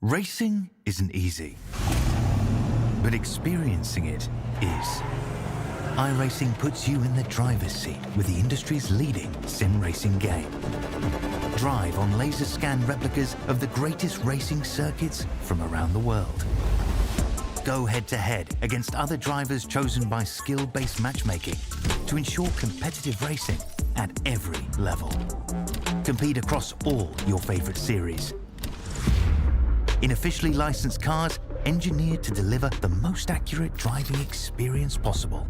Racing isn't easy, but experiencing it is. iRacing puts you in the driver's seat with the industry's leading sim racing game. Drive on laser scan replicas of the greatest racing circuits from around the world. Go head-to-head against other drivers chosen by skill-based matchmaking to ensure competitive racing at every level. Compete across all your favorite series. In officially licensed cars engineered to deliver the most accurate driving experience possible.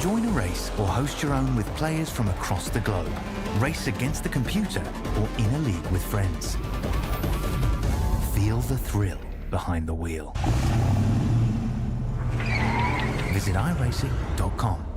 Join a race or host your own with players from across the globe. Race against the computer or in a league with friends. Feel the thrill behind the wheel. Visit iRacing.com.